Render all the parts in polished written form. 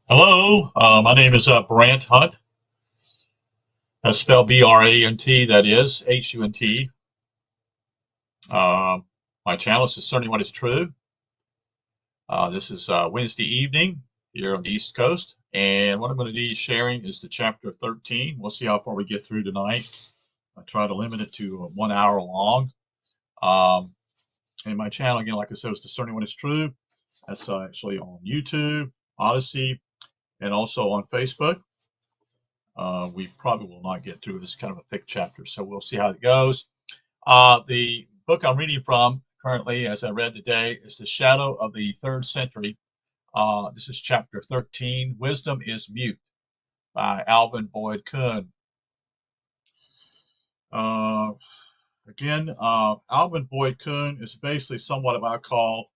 Hello, my name is Brant Hunt. That's spelled Brant, that is Hunt. Uh, my channel is Discerning What is True. This is Wednesday evening here on the East Coast, and what I'm going to be sharing is the chapter 13. We'll see how far we get through tonight. I try to limit it to 1 hour long. Um, and my channel, again, like I said, is Discerning What is True. That's actually on YouTube, Odyssey, and also on Facebook. We probably will not get through this kind of a thick chapter, so we'll see how it goes. The book I'm reading from currently, as I read today, is The Shadow of the Third Century. This is chapter 13, Wisdom is Mute, by Alvin Kuhn. Uh, Alvin Kuhn is basically somewhat of what I call,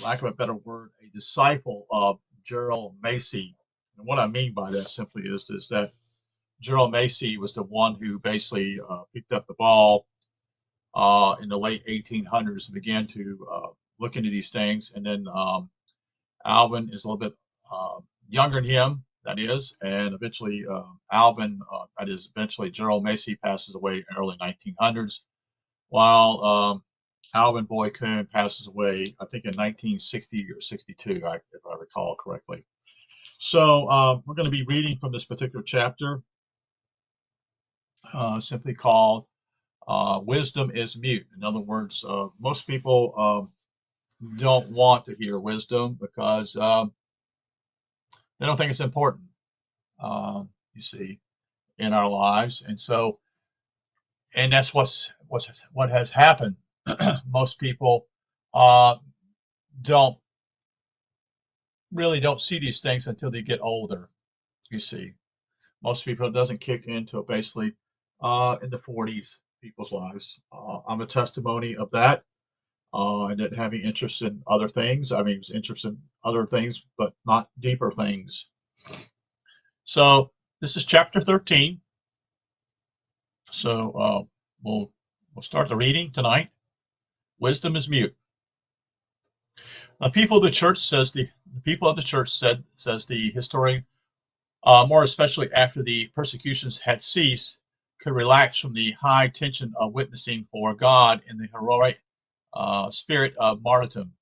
lack of a better word, a disciple of Gerald Macy. And what I mean by that simply is that Gerald Macy was the one who basically picked up the ball in the late 1800s and began to look into these things. And then Alvin is a little bit younger than him, that is, and eventually eventually Gerald Macy passes away in the early 1900s, while Alvin Boyd Kuhn passes away, I think, in 1960 or 62, if I recall correctly. So we're going to be reading from this particular chapter, simply called Wisdom is Mute. In other words, most people don't want to hear wisdom because they don't think it's important, you see, in our lives. And that's what has happened. Most people uh, don't don't see these things until they get older, you see. Most people, it doesn't kick into basically in the 40s, people's lives. I'm a testimony of that. And then having interest in other things. I mean, was interested in other things, but not deeper things. So this is chapter 13. So we'll start the reading tonight. Wisdom is mute. The people of the church says the historian, more especially after the persecutions had ceased, could relax from the high tension of witnessing for God in the heroic spirit of martyrdom.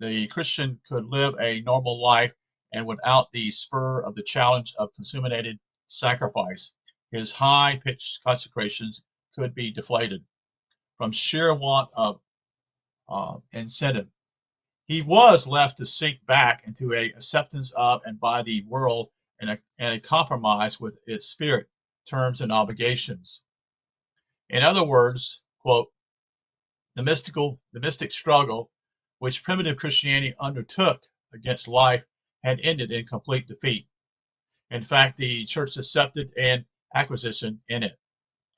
The Christian could live a normal life, and without the spur of the challenge of consummated sacrifice, his high-pitched consecrations could be deflated from sheer want of incentive. He was left to sink back into a acceptance of and by the world and a compromise with its spirit, terms, and obligations. In other words, quote, the mystic struggle which primitive Christianity undertook against life had ended in complete defeat. In fact, the church accepted an acquisition in it,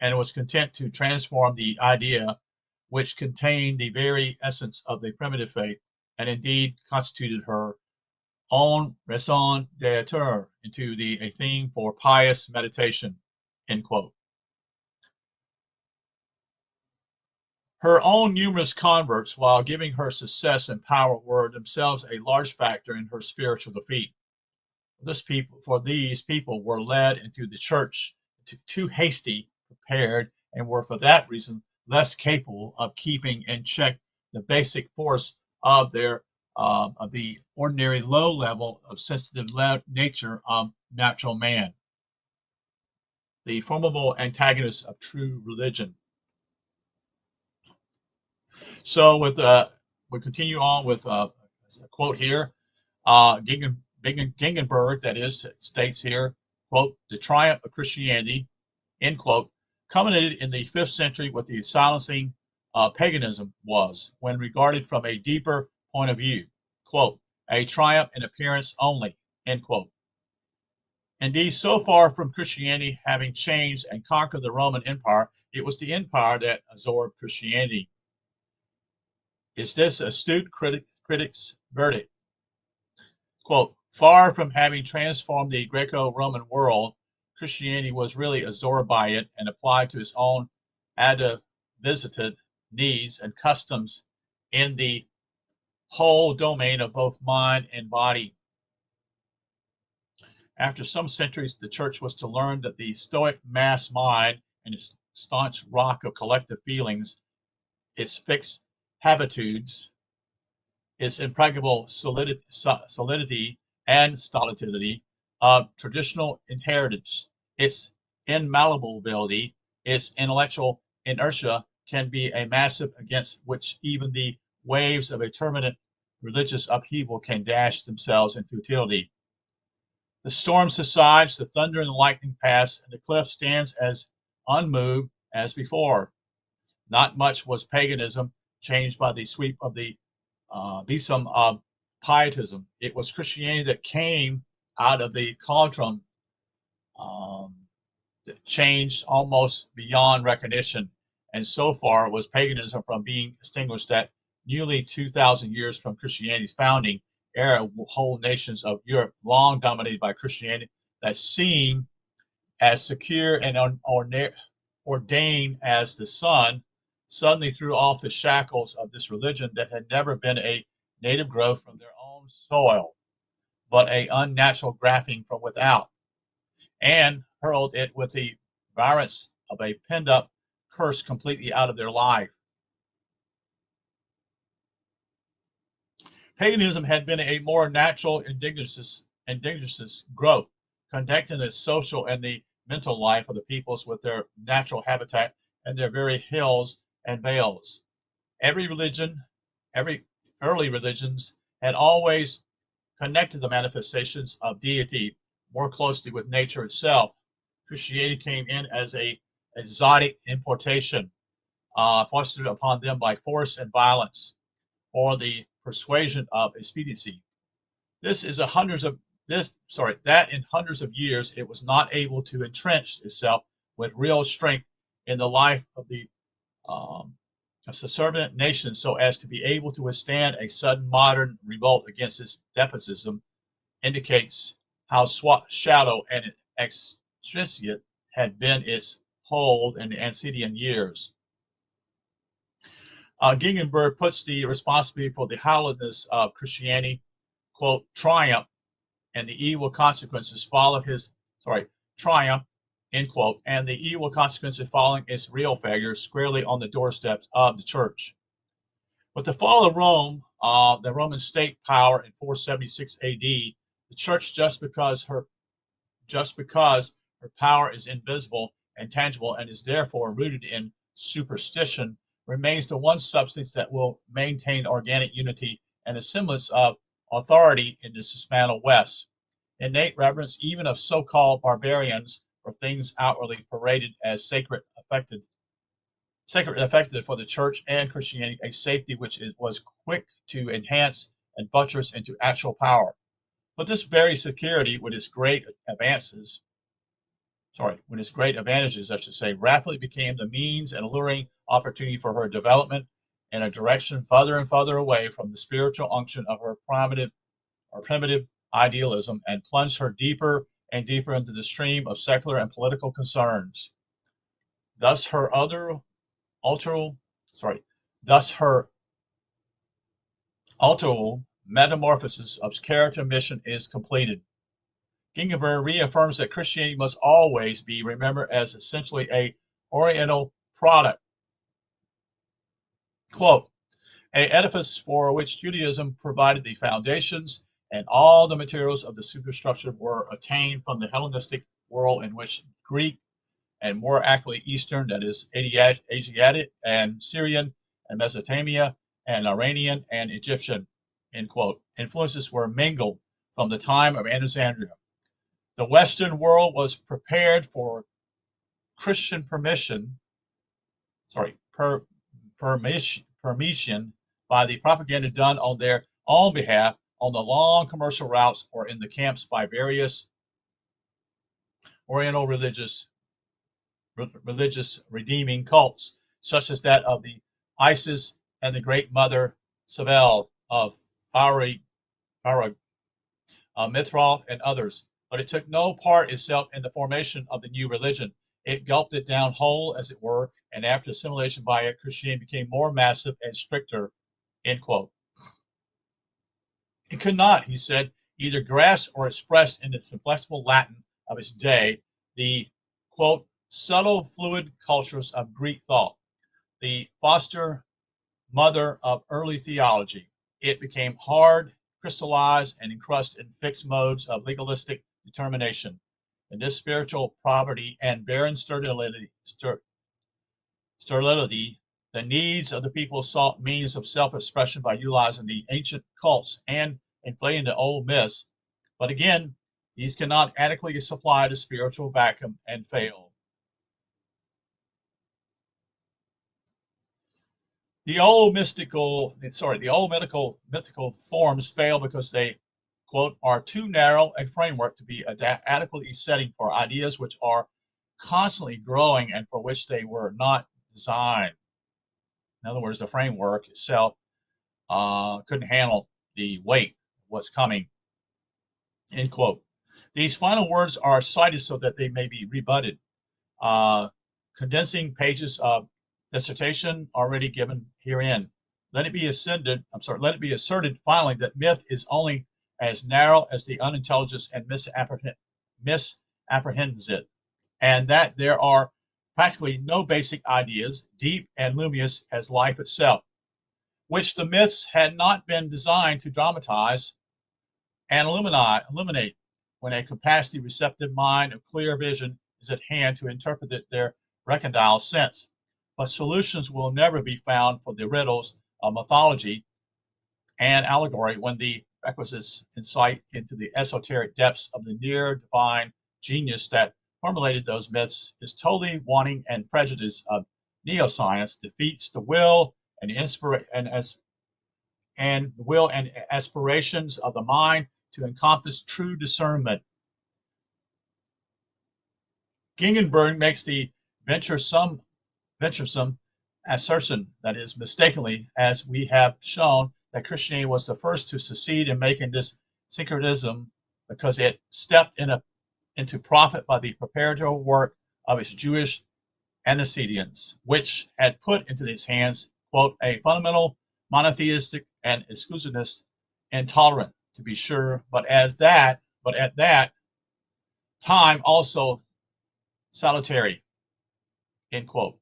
and was content to transform the idea which contained the very essence of the primitive faith, and indeed constituted her own raison d'etre, into a theme for pious meditation, end quote. Her own numerous converts, while giving her success and power, were themselves a large factor in her spiritual defeat. These people were led into the church too hasty, prepared, and were for that reason less capable of keeping in check the basic force of the ordinary low level of sensitive nature of natural man, the formidable antagonist of true religion. So we continue on with a quote here. Gingenberg, that is, states here, quote, the triumph of Christianity, end quote, culminated in the 5th century with the silencing paganism was, when regarded from a deeper point of view, quote, a triumph in appearance only, end quote. Indeed, so far from Christianity having changed and conquered the Roman Empire, it was the empire that absorbed Christianity. Is this astute critic's verdict? Quote, far from having transformed the Greco-Roman world, Christianity was really absorbed by it and applied to its own atavistic needs and customs in the whole domain of both mind and body. After some centuries, the church was to learn that the Stoic mass mind and its staunch rock of collective feelings, its fixed habitudes, its impregnable solidity and stolidity of traditional inheritance, its inmalleability, its intellectual inertia can be a massive against which even the waves of a turbulent religious upheaval can dash themselves in futility. The storm subsides, the thunder and the lightning pass, and the cliff stands as unmoved as before. Not much was paganism changed by the sweep of the besom of pietism. It was Christianity that came out of the cauldron um, that changed almost beyond recognition, and so far was paganism from being extinguished that nearly 2,000 years from Christianity's founding era, whole nations of Europe, long dominated by Christianity, that seemed as secure and ordained as the sun, suddenly threw off the shackles of this religion that had never been a native growth from their own soil, but a unnatural grafting from without, and hurled it with the violence of a penned-up curse completely out of their life. Paganism had been a more natural indigenous growth, connecting the social and the mental life of the peoples with their natural habitat and their very hills and vales. Every religion, every early religions had always connected the manifestations of deity more closely with nature itself. Christianity came in as a exotic importation, foisted upon them by force and violence, or the persuasion of expediency. This is a hundreds of this sorry that in hundreds of years it was not able to entrench itself with real strength in the life of the um, of subservient nations so as to be able to withstand a sudden modern revolt against its despotism indicates how shallow and extrinsic had been its hold in the antecedent years. Gegenberg puts the responsibility for the hollowness of Christianity, quote, triumph, and the evil consequences follow his, sorry, triumph, end quote, and the evil consequences following its real failure squarely on the doorsteps of the church. With the fall of Rome, the Roman state power in 476 AD, the church, just because her power is invisible and tangible and is therefore rooted in superstition, remains the one substance that will maintain organic unity and a semblance of authority in the dismantled West. Innate reverence, even of so called barbarians, for things outwardly paraded as sacred and effective for the church and Christianity, a safety which was quick to enhance and buttress into actual power. But this very security, with its great advantages, I should say, rapidly became the means and alluring opportunity for her development in a direction further and further away from the spiritual unction of her primitive idealism, and plunged her deeper and deeper into the stream of secular and political concerns. Thus her other alteral, sorry, thus her alteral metamorphosis of character and mission is completed. Gingerberg reaffirms that Christianity must always be remembered as essentially a Oriental product. Quote, a edifice for which Judaism provided the foundations and all the materials of the superstructure were attained from the Hellenistic world in which Greek and more accurately Eastern, that is Asiatic and Syrian and Mesopotamia and Iranian and Egyptian, end quote, influences were mingled from the time of Alexandria. The Western world was prepared for Christian sorry, permission by the propaganda done on their own behalf on the long commercial routes or in the camps by various Oriental religious redeeming cults, such as that of the Isis and the Great Mother Savel of Pharaoh, Mithral, and others. But it took no part itself in the formation of the new religion. It gulped it down whole, as it were, and after assimilation by it, Christianity became more massive and stricter. End quote. It could not, he said, either grasp or express in its inflexible Latin of its day the, quote, subtle fluid cultures of Greek thought, the foster mother of early theology. It became hard, crystallized, and encrusted in fixed modes of legalistic determination. In this spiritual poverty and barren sterility, the needs of the people sought means of self-expression by utilizing the ancient cults and inflating the old myths. But again, these cannot adequately supply the spiritual vacuum and fail. The old mythical forms fail because they, quote, are too narrow a framework to be adequately setting for ideas which are constantly growing and for which they were not designed. In other words, the framework itself couldn't handle the weight of what's coming, end quote. These final words are cited so that they may be rebutted. Uh, Condensing pages of dissertation already given herein. Let it be let it be asserted finally that myth is only as narrow as the unintelligence and misapprehends it, and that there are practically no basic ideas, deep and luminous as life itself, which the myths had not been designed to dramatize and illuminate when a capacity receptive mind of clear vision is at hand to interpret their recondile sense. But solutions will never be found for the riddles of mythology and allegory when the requisite insight into the esoteric depths of the near divine genius that formulated those myths is totally wanting, and prejudice of neoscience defeats the will and aspirations of the mind to encompass true discernment. Gingenberg makes the venturesome, venturesome assertion, that is, mistakenly, as we have shown, that Christianity was the first to succeed in making this syncretism because it stepped into profit by the preparatory work of its Jewish antecedents, which had put into its hands, quote, a fundamental monotheistic and exclusivist, intolerant, to be sure, but at that time also salutary, end quote.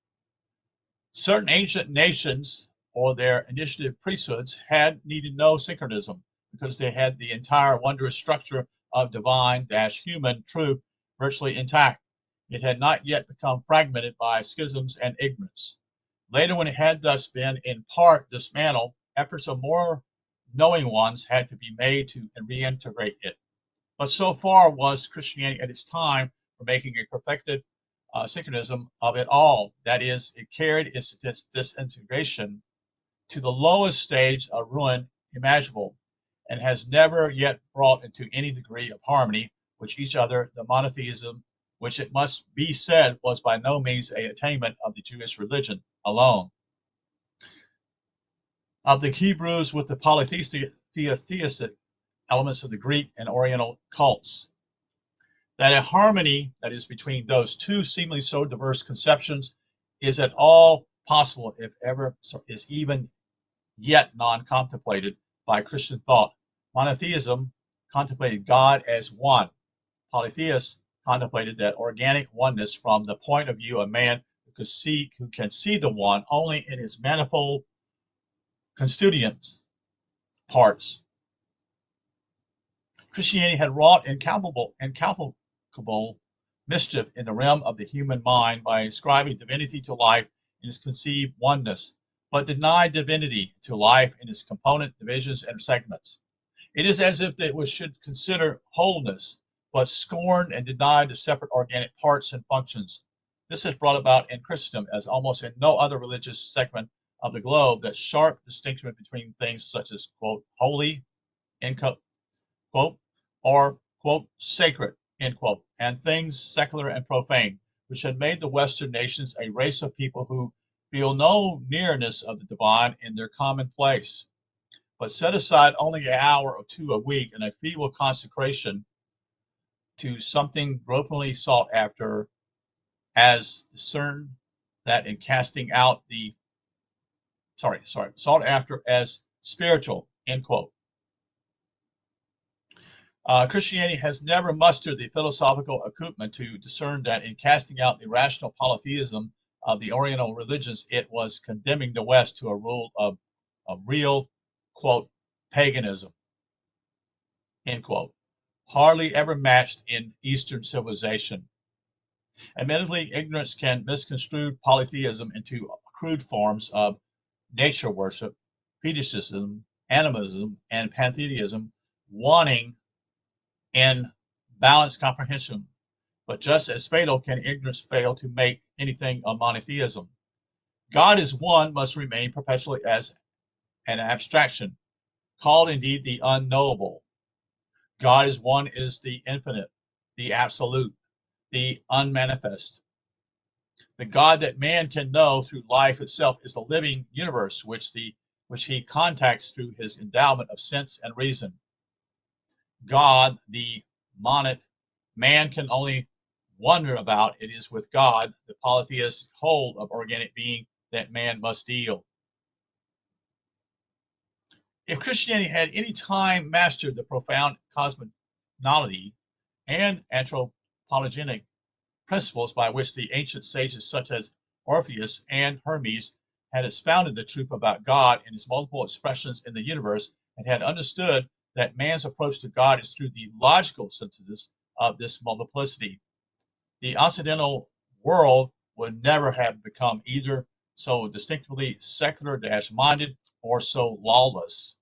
Certain ancient nations or their initiative priesthoods had needed no synchronism because they had the entire wondrous structure of divine-human truth virtually intact. It had not yet become fragmented by schisms and ignorance. Later, when it had thus been in part dismantled, efforts of more knowing ones had to be made to reintegrate it. But so far was Christianity at its time for making a perfected synchronism of it all. That is, it carried its disintegration to the lowest stage of ruin imaginable, and has never yet brought into any degree of harmony with each other the monotheism which it must be said was by no means an attainment of the Jewish religion alone. Of the Hebrews with the polytheistic elements of the Greek and Oriental cults, that a harmony that is between those two seemingly so diverse conceptions is at all possible, if ever is even yet non-contemplated by Christian thought. Monotheism contemplated God as one. Polytheists contemplated that organic oneness from the point of view of man who can see the one only in his manifold constituent parts. Christianity had wrought incalculable mischief in the realm of the human mind by ascribing divinity to life in its conceived oneness, but denied divinity to life in its component divisions and segments. It is as if it should consider wholeness, but scorned and denied the separate organic parts and functions. This has brought about in Christendom, as almost in no other religious segment of the globe, that sharp distinction between things such as, quote, holy, end quote, or, quote, sacred, end quote, and things secular and profane, which had made the Western nations a race of people who feel no nearness of the divine in their commonplace, but set aside only an hour or two a week in a feeble consecration to something gropingly sought after, as discerned that in casting out the sought after as spiritual, end quote. Christianity has never mustered the philosophical acumen to discern that in casting out the rational polytheism of the Oriental religions, it was condemning the West to a rule of real, quote, paganism, end quote, hardly ever matched in Eastern civilization. Admittedly, ignorance can misconstrue polytheism into crude forms of nature worship, fetishism, animism, and pantheism, wanting in balanced comprehension. But just as fatal can ignorance fail to make anything a monotheism. God is one must remain perpetually as an abstraction, called indeed the unknowable. God is one is the infinite, the absolute, the unmanifest. The God that man can know through life itself is the living universe which he contacts through his endowment of sense and reason. God, the monad, man can only wonder about. It is with God, the polytheistic whole of organic being, that man must deal. If Christianity had any time mastered the profound cosmogony and anthropogenic principles by which the ancient sages such as Orpheus and Hermes had expounded the truth about God and his multiple expressions in the universe, and had understood that man's approach to God is through the logical synthesis of this multiplicity, the Occidental world would never have become either so distinctively secular-minded or so lawless.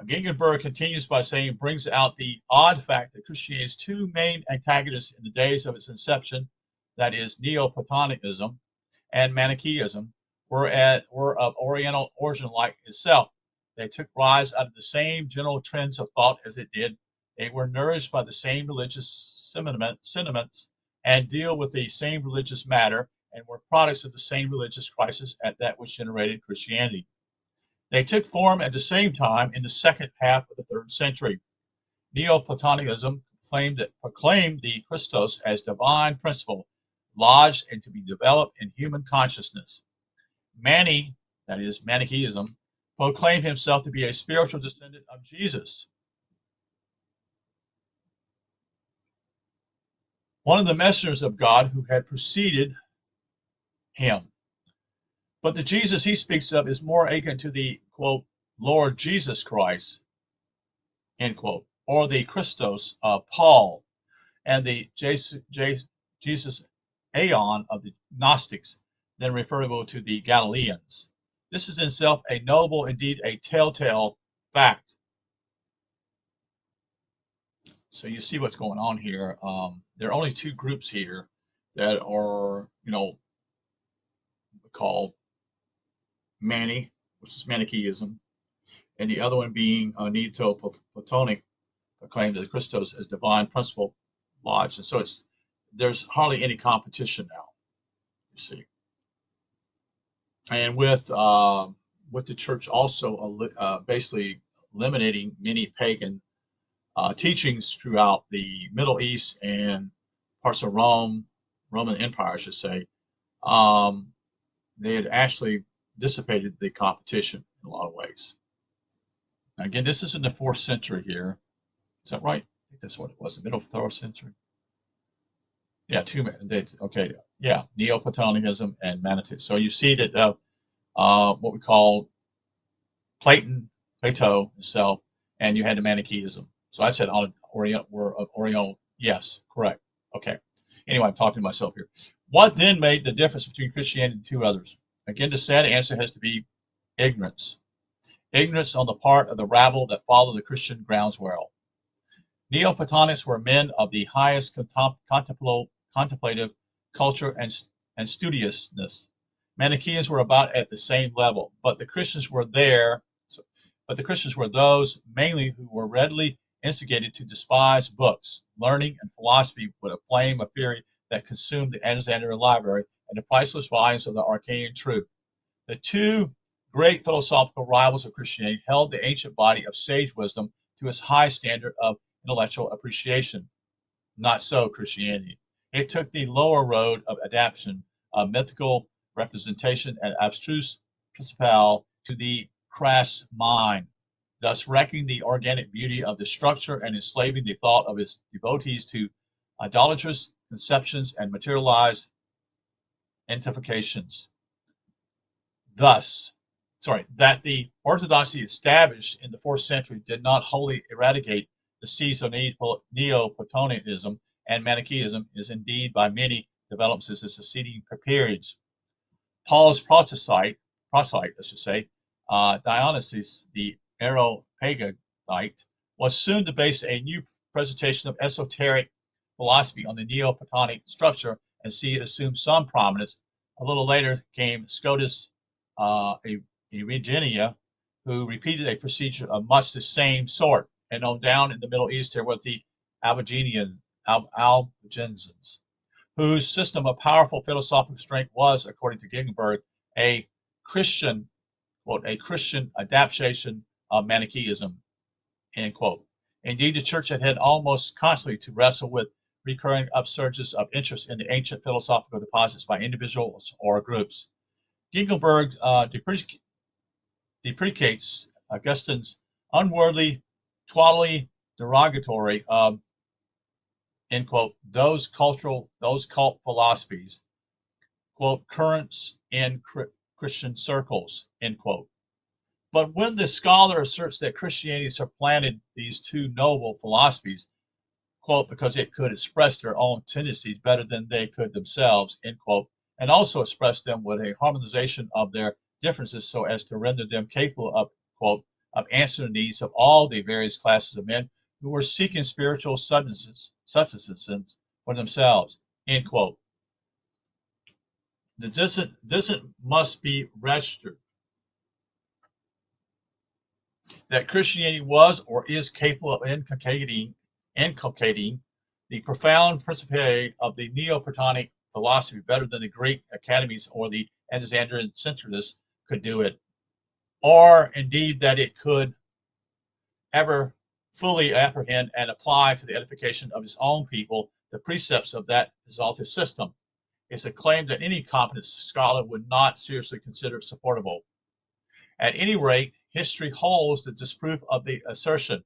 Gingenberg continues by saying, brings out the odd fact that Christianity's two main antagonists in the days of its inception, that is, Neoplatonism and Manichaeism, were of Oriental origin like itself. They took rise out of the same general trends of thought as it did. They were nourished by the same religious sentiments and deal with the same religious matter, and were products of the same religious crisis at that which generated Christianity. They took form at the same time in the second half of the 3rd century. Neoplatonism proclaimed the Christos as divine principle, lodged and to be developed in human consciousness. That is, Manichaeism, proclaimed himself to be a spiritual descendant of Jesus. One of the messengers of God who had preceded him. But the Jesus he speaks of is more akin to the, quote, Lord Jesus Christ, end quote, or the Christos of Paul, and the Jesus Aeon of the Gnostics, than referable to the Galileans. This is in itself a noble, indeed a telltale fact. So you see what's going on here. There are only two groups here that are, called Mani, which is Manichaeism, and the other one being Neoplatonic, proclaimed the Christos as divine principle lodged. And so there's hardly any competition now, you see. And with the church also basically eliminating many pagan teachings throughout the Middle East and parts of Roman Empire, I should say, they had actually dissipated the competition in a lot of ways. Now, again, this is in the 4th century here. Is that right? I think that's what it was, the middle 4th century. Yeah, okay, yeah, Neoplatonism and Manichaeism. So you see that what we call Plato himself, and you had the Manichaeism. So I said Oriental. Yes, correct. Okay. Anyway, I'm talking to myself here. What then made the difference between Christianity and two others? Again, the sad answer has to be ignorance. Ignorance on the part of the rabble that followed the Christian groundswell. Neoplatonists were men of the highest contemplative culture and studiousness. Manichaeans were about at the same level, but the Christians were those mainly who were readily instigated to despise books, learning, and philosophy with a flame of fury that consumed the Alexandrian library and the priceless volumes of the arcane truth. The two great philosophical rivals of Christianity held the ancient body of sage wisdom to its high standard of intellectual appreciation. Not so Christianity. It took the lower road of adaptation, of mythical representation, and abstruse principle to the crass mind. thus wrecking the organic beauty of the structure and enslaving the thought of his devotees to idolatrous conceptions and materialized identifications. Thus, that the orthodoxy established in the 4th century did not wholly eradicate the seeds of Neoplatonism and Manichaeism is indeed by many developed as the succeeding periods. Paul's proselyte, I should say, Dionysius the Areopagite, was soon to base a new presentation of esoteric philosophy on the Neoplatonic structure and see it assume some prominence. A little later came Scotus Erigenia, who repeated a procedure of much the same sort, and on down in the Middle East here with the Albigensians, whose system of powerful philosophical strength was, according to Gegenberg, a Christian, quote, a Christian adaptation of Manichaeism, end quote. Indeed, the church had almost constantly to wrestle with recurring upsurges of interest in the ancient philosophical deposits by individuals or groups. Gegenberg deprecates Augustine's unworldly, twaddly derogatory of, end quote, those cult philosophies, quote, currents in Christian circles, end quote. But when the scholar asserts that Christianity supplanted these two noble philosophies, quote, because it could express their own tendencies better than they could themselves, end quote, and also express them with a harmonization of their differences so as to render them capable of, quote, of answering the needs of all the various classes of men who were seeking spiritual sustenance for themselves, end quote. The dissent must be registered that Christianity was or is capable of inculcating the profound principia of the Neoplatonic philosophy better than the Greek academies or the Alexandrian centralists could do it, or indeed that it could ever fully apprehend and apply to the edification of its own people the precepts of that exalted system. It's a claim that any competent scholar would not seriously consider supportable. At any rate, history holds the disproof of the assertion.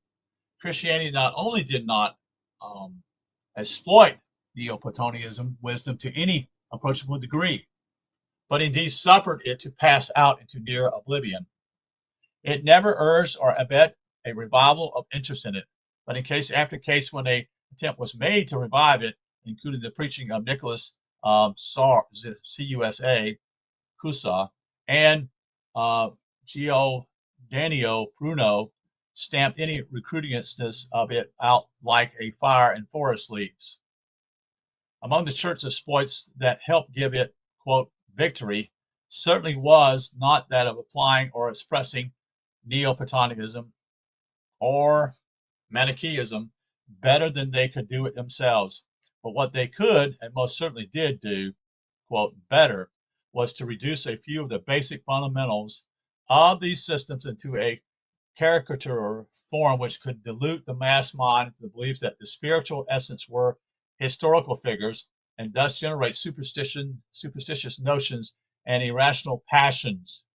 Christianity not only did not exploit Neoplatonism wisdom to any approachable degree, but indeed suffered it to pass out into near oblivion. It never urged or abet a revival of interest in it, but in case after case when an attempt was made to revive it, including the preaching of Nicholas Cusa, and Giordano Bruno, stamped any recruitiousness of it out like a fire in forest leaves. Among the church exploits that helped give it, quote, victory, certainly was not that of applying or expressing Neoplatonism or Manichaeism better than they could do it themselves. But what they could, and most certainly did do, quote, better, was to reduce a few of the basic fundamentals of these systems into a caricature form which could dilute the mass mind into the belief that the spiritual essence were historical figures and thus generate superstitious notions and irrational passions.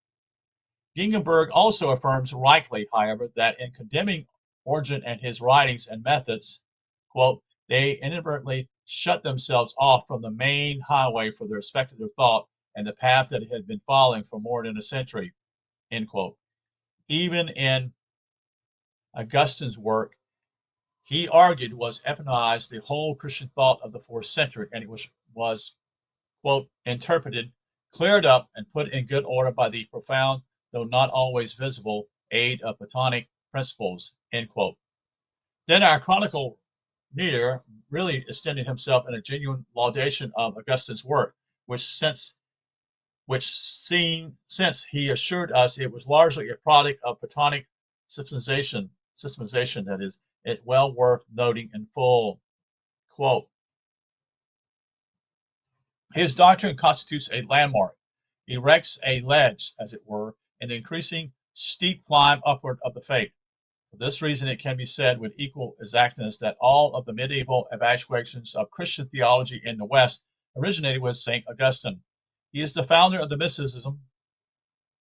Gegenberg also affirms rightly, however, that in condemning Origen and his writings and methods, quote, they inadvertently shut themselves off from the main highway for their speculative thought and the path that it had been following for more than a century, end quote. Even in Augustine's work, he argued was epitomized the whole Christian thought of the 4th century, and it was quote, interpreted, cleared up, and put in good order by the profound, though not always visible, aid of Platonic principles, end quote. Then our chronicle reader really extended himself in a genuine laudation of Augustine's work, since he assured us it was largely a product of Platonic systemization, that is, it well worth noting in full. Quote, his doctrine constitutes a landmark, erects a ledge, as it were, in the increasing steep climb upward of the faith. For this reason, it can be said with equal exactness that all of the medieval evaluations of Christian theology in the West originated with St. Augustine. He is the founder of the mysticism,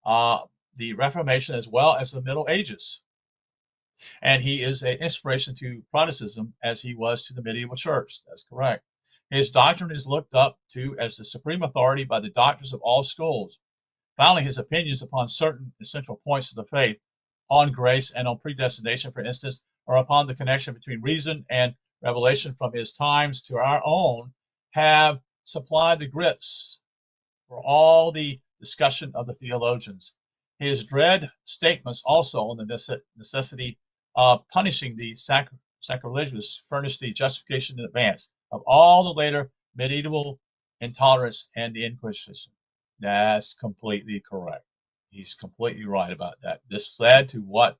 the Reformation, as well as the Middle Ages. And he is an inspiration to Protestantism as he was to the medieval church. That's correct. His doctrine is looked up to as the supreme authority by the doctors of all schools. Finally, his opinions upon certain essential points of the faith, on grace and on predestination, for instance, or upon the connection between reason and revelation from his times to our own, have supplied the grits for all the discussion of the theologians. His dread statements also on the necessity of punishing the sacrilegious furnished the justification in advance of all the later medieval intolerance and the Inquisition. That's completely correct. He's completely right about that. This led to what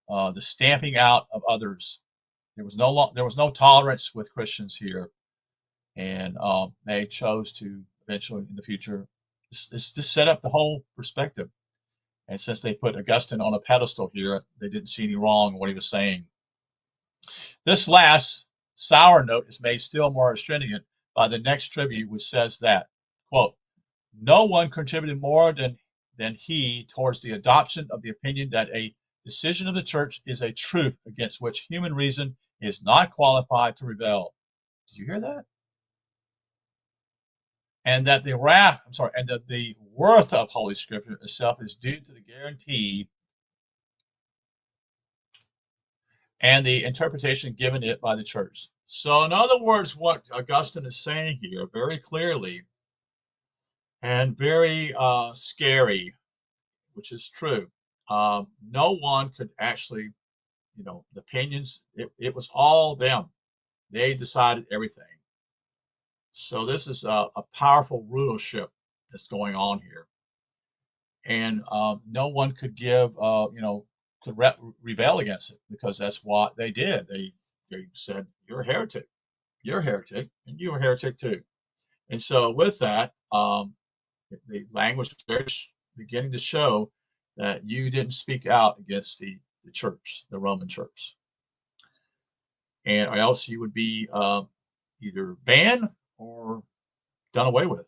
the stamping out of others. There was no tolerance with Christians here, and they chose to eventually in the future this set up the whole perspective. And since they put Augustine on a pedestal here, they didn't see any wrong in what he was saying. This last sour note is made still more stringent by the next tribute, which says that, quote, no one contributed more than he towards the adoption of the opinion that a decision of the church is a truth against which human reason is not qualified to rebel. Did you hear that? And that the worth of Holy Scripture itself is due to the guarantee and the interpretation given it by the church. So, in other words, what Augustine is saying here very clearly and very scary, which is true. No one could actually, the opinions, it was all them. They decided everything. So this is a powerful rulership that's going on here. And no one could could rebel against it because that's what they did. They said, you're a heretic, and you're a heretic too. And so with that, the language is beginning to show that you didn't speak out against the church, the Roman church. And or else you would be either banned or done away with.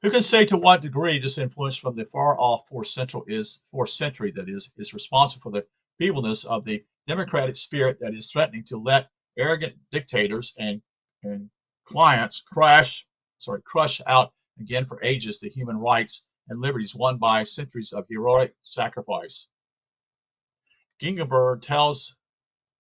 Who can say to what degree this influence from the far off fourth century that is responsible for the feebleness of the democratic spirit that is threatening to let arrogant dictators and clients crush out again for ages the human rights and liberties won by centuries of heroic sacrifice. Gingerberg tells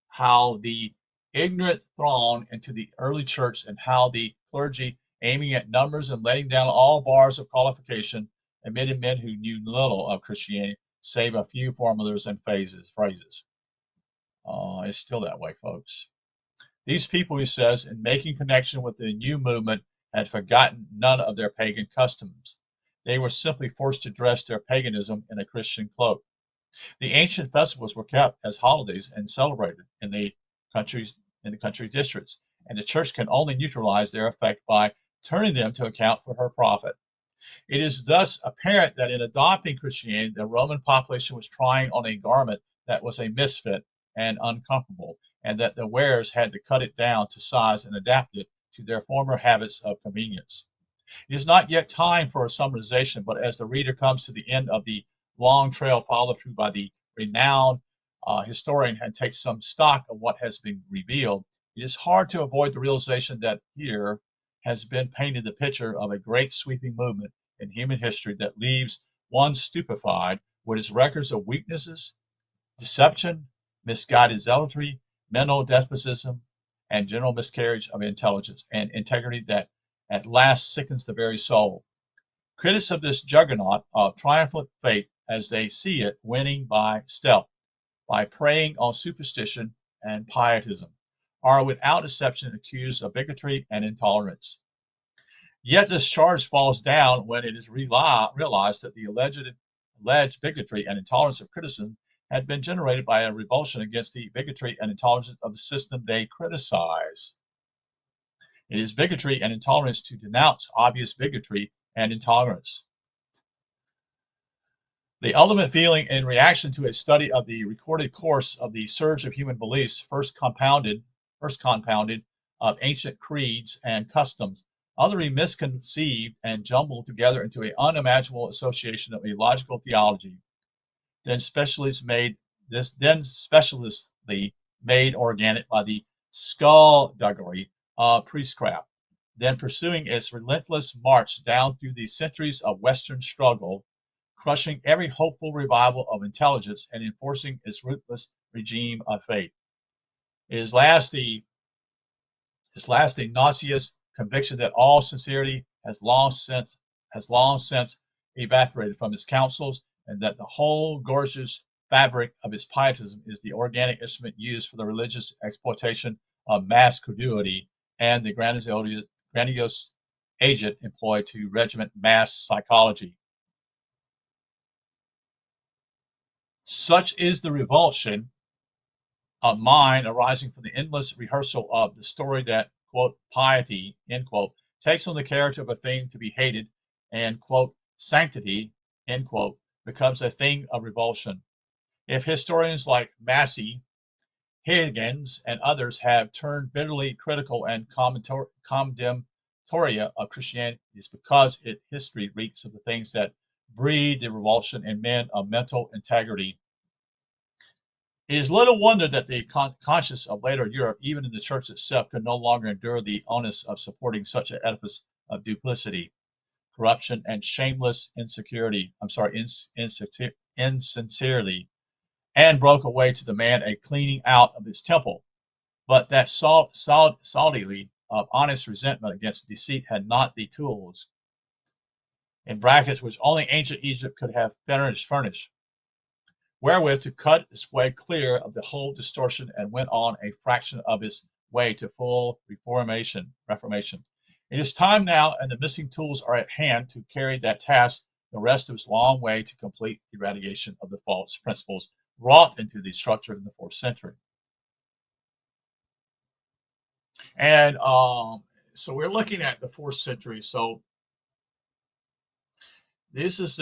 how the ignorant throng into the early church and how the clergy, aiming at numbers and letting down all bars of qualification, admitted men who knew little of Christianity, save a few formulas and phrases. It's still that way, folks. These people, he says, in making connection with the new movement, had forgotten none of their pagan customs. They were simply forced to dress their paganism in a Christian cloak. The ancient festivals were kept as holidays and celebrated in the country districts, and the church can only neutralize their effect by turning them to account for her profit. It is thus apparent that in adopting Christianity, the Roman population was trying on a garment that was a misfit and uncomfortable, and that the wearers had to cut it down to size and adapt it to their former habits of convenience. It is not yet time for a summarization, but as the reader comes to the end of the long trail followed through by the renowned historian and takes some stock of what has been revealed, it is hard to avoid the realization that here has been painted the picture of a great sweeping movement in human history that leaves one stupefied with its records of weaknesses, deception, misguided zealotry, mental despotism, and general miscarriage of intelligence and integrity that at last sickens the very soul. Critics of this juggernaut of triumphant faith, as they see it, winning by stealth, by preying on superstition and pietism, are without exception accused of bigotry and intolerance. Yet this charge falls down when it is realized that the alleged bigotry and intolerance of criticism had been generated by a revulsion against the bigotry and intolerance of the system they criticize. It is bigotry and intolerance to denounce obvious bigotry and intolerance. The ultimate feeling in reaction to a study of the recorded course of the surge of human beliefs, first compounded of ancient creeds and customs, utterly misconceived and jumbled together into an unimaginable association of a logical theology, then specialists made this then specialistly made organic by the skullduggery of priestcraft, then pursuing its relentless march down through the centuries of Western struggle, crushing every hopeful revival of intelligence and enforcing its ruthless regime of faith. It is last the nauseous conviction that all sincerity has long since evaporated from his counsels, and that the whole gorgeous fabric of his pietism is the organic instrument used for the religious exploitation of mass credulity and the grandiose agent employed to regiment mass psychology. Such is the revulsion of mind arising from the endless rehearsal of the story that, quote, piety, end quote, takes on the character of a thing to be hated, and, quote, sanctity, end quote, becomes a thing of revulsion. If historians like Massey, Higgins, and others have turned bitterly critical and condemnatory of Christianity, it's because its history reeks of the things that breed the revulsion in men of mental integrity. It is little wonder that the conscience of later Europe, even in the church itself, could no longer endure the onus of supporting such an edifice of duplicity, corruption, and shameless insincerity, and broke away to demand a cleaning out of its temple. But that solidity of honest resentment against deceit had not the tools, in brackets, which only ancient Egypt could have furnished, wherewith to cut its way clear of the whole distortion, and went on a fraction of its way to full reformation. It is time now, and the missing tools are at hand to carry that task the rest of its long way to complete eradication of the false principles wrought into the structure in the 4th century. And so we're looking at the 4th century. So this is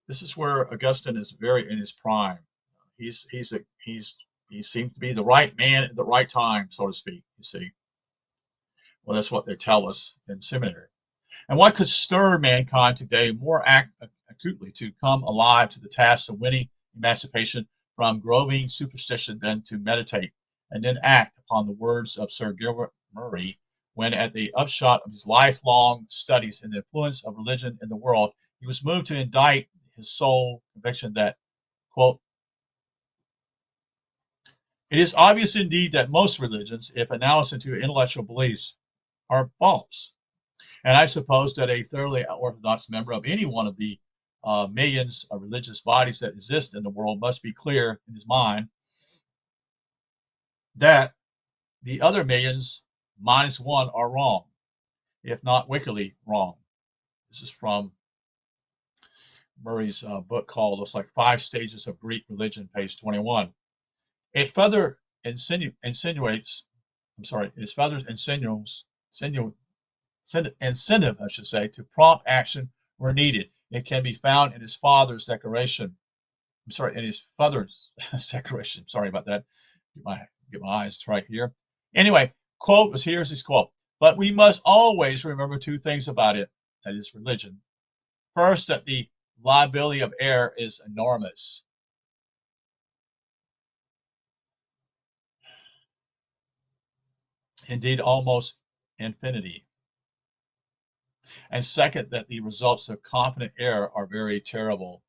this is where Augustine is very in his prime. He seems to be the right man at the right time, so to speak. You see, well, that's what they tell us in seminary. And what could stir mankind today more acutely to come alive to the task of winning emancipation from groving superstition than to meditate and then act upon the words of Sir Gilbert Murray when, at the upshot of his lifelong studies in the influence of religion in the world, he was moved to indite his sole conviction that, quote, it is obvious indeed that most religions, if announced into intellectual beliefs, are false. And I suppose that a thoroughly orthodox member of any one of the millions of religious bodies that exist in the world must be clear in his mind that the other millions minus one are wrong, if not wickedly wrong. This is from Murray's book called, looks like, 5 Stages of Greek Religion, page 21. It further insinuates, incentive, I should say, to prompt action where needed. It can be found in his father's declaration. In his father's declaration. Sorry about that. Get my eyes right here. Anyway, here's his quote. But we must always remember 2 things about it, that is religion. First, that the liability of error is enormous. Indeed, almost infinity. And second, that the results of confident error are very terrible.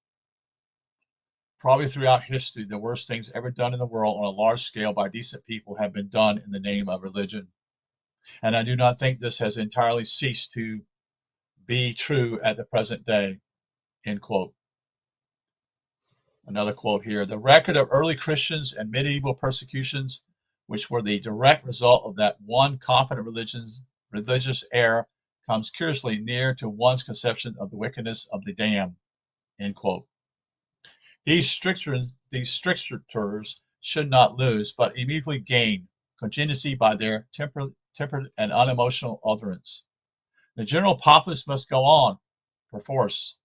Probably throughout history, the worst things ever done in the world on a large scale by decent people have been done in the name of religion. And I do not think this has entirely ceased to be true at the present day, end quote. Another quote here. The record of early Christians and medieval persecutions, which were the direct result of that one confident religious error, comes curiously near to one's conception of the wickedness of the damned, end quote. These strictures should not lose, but immediately gain contingency by their temperate and unemotional utterance. The general populace must go on, perforce,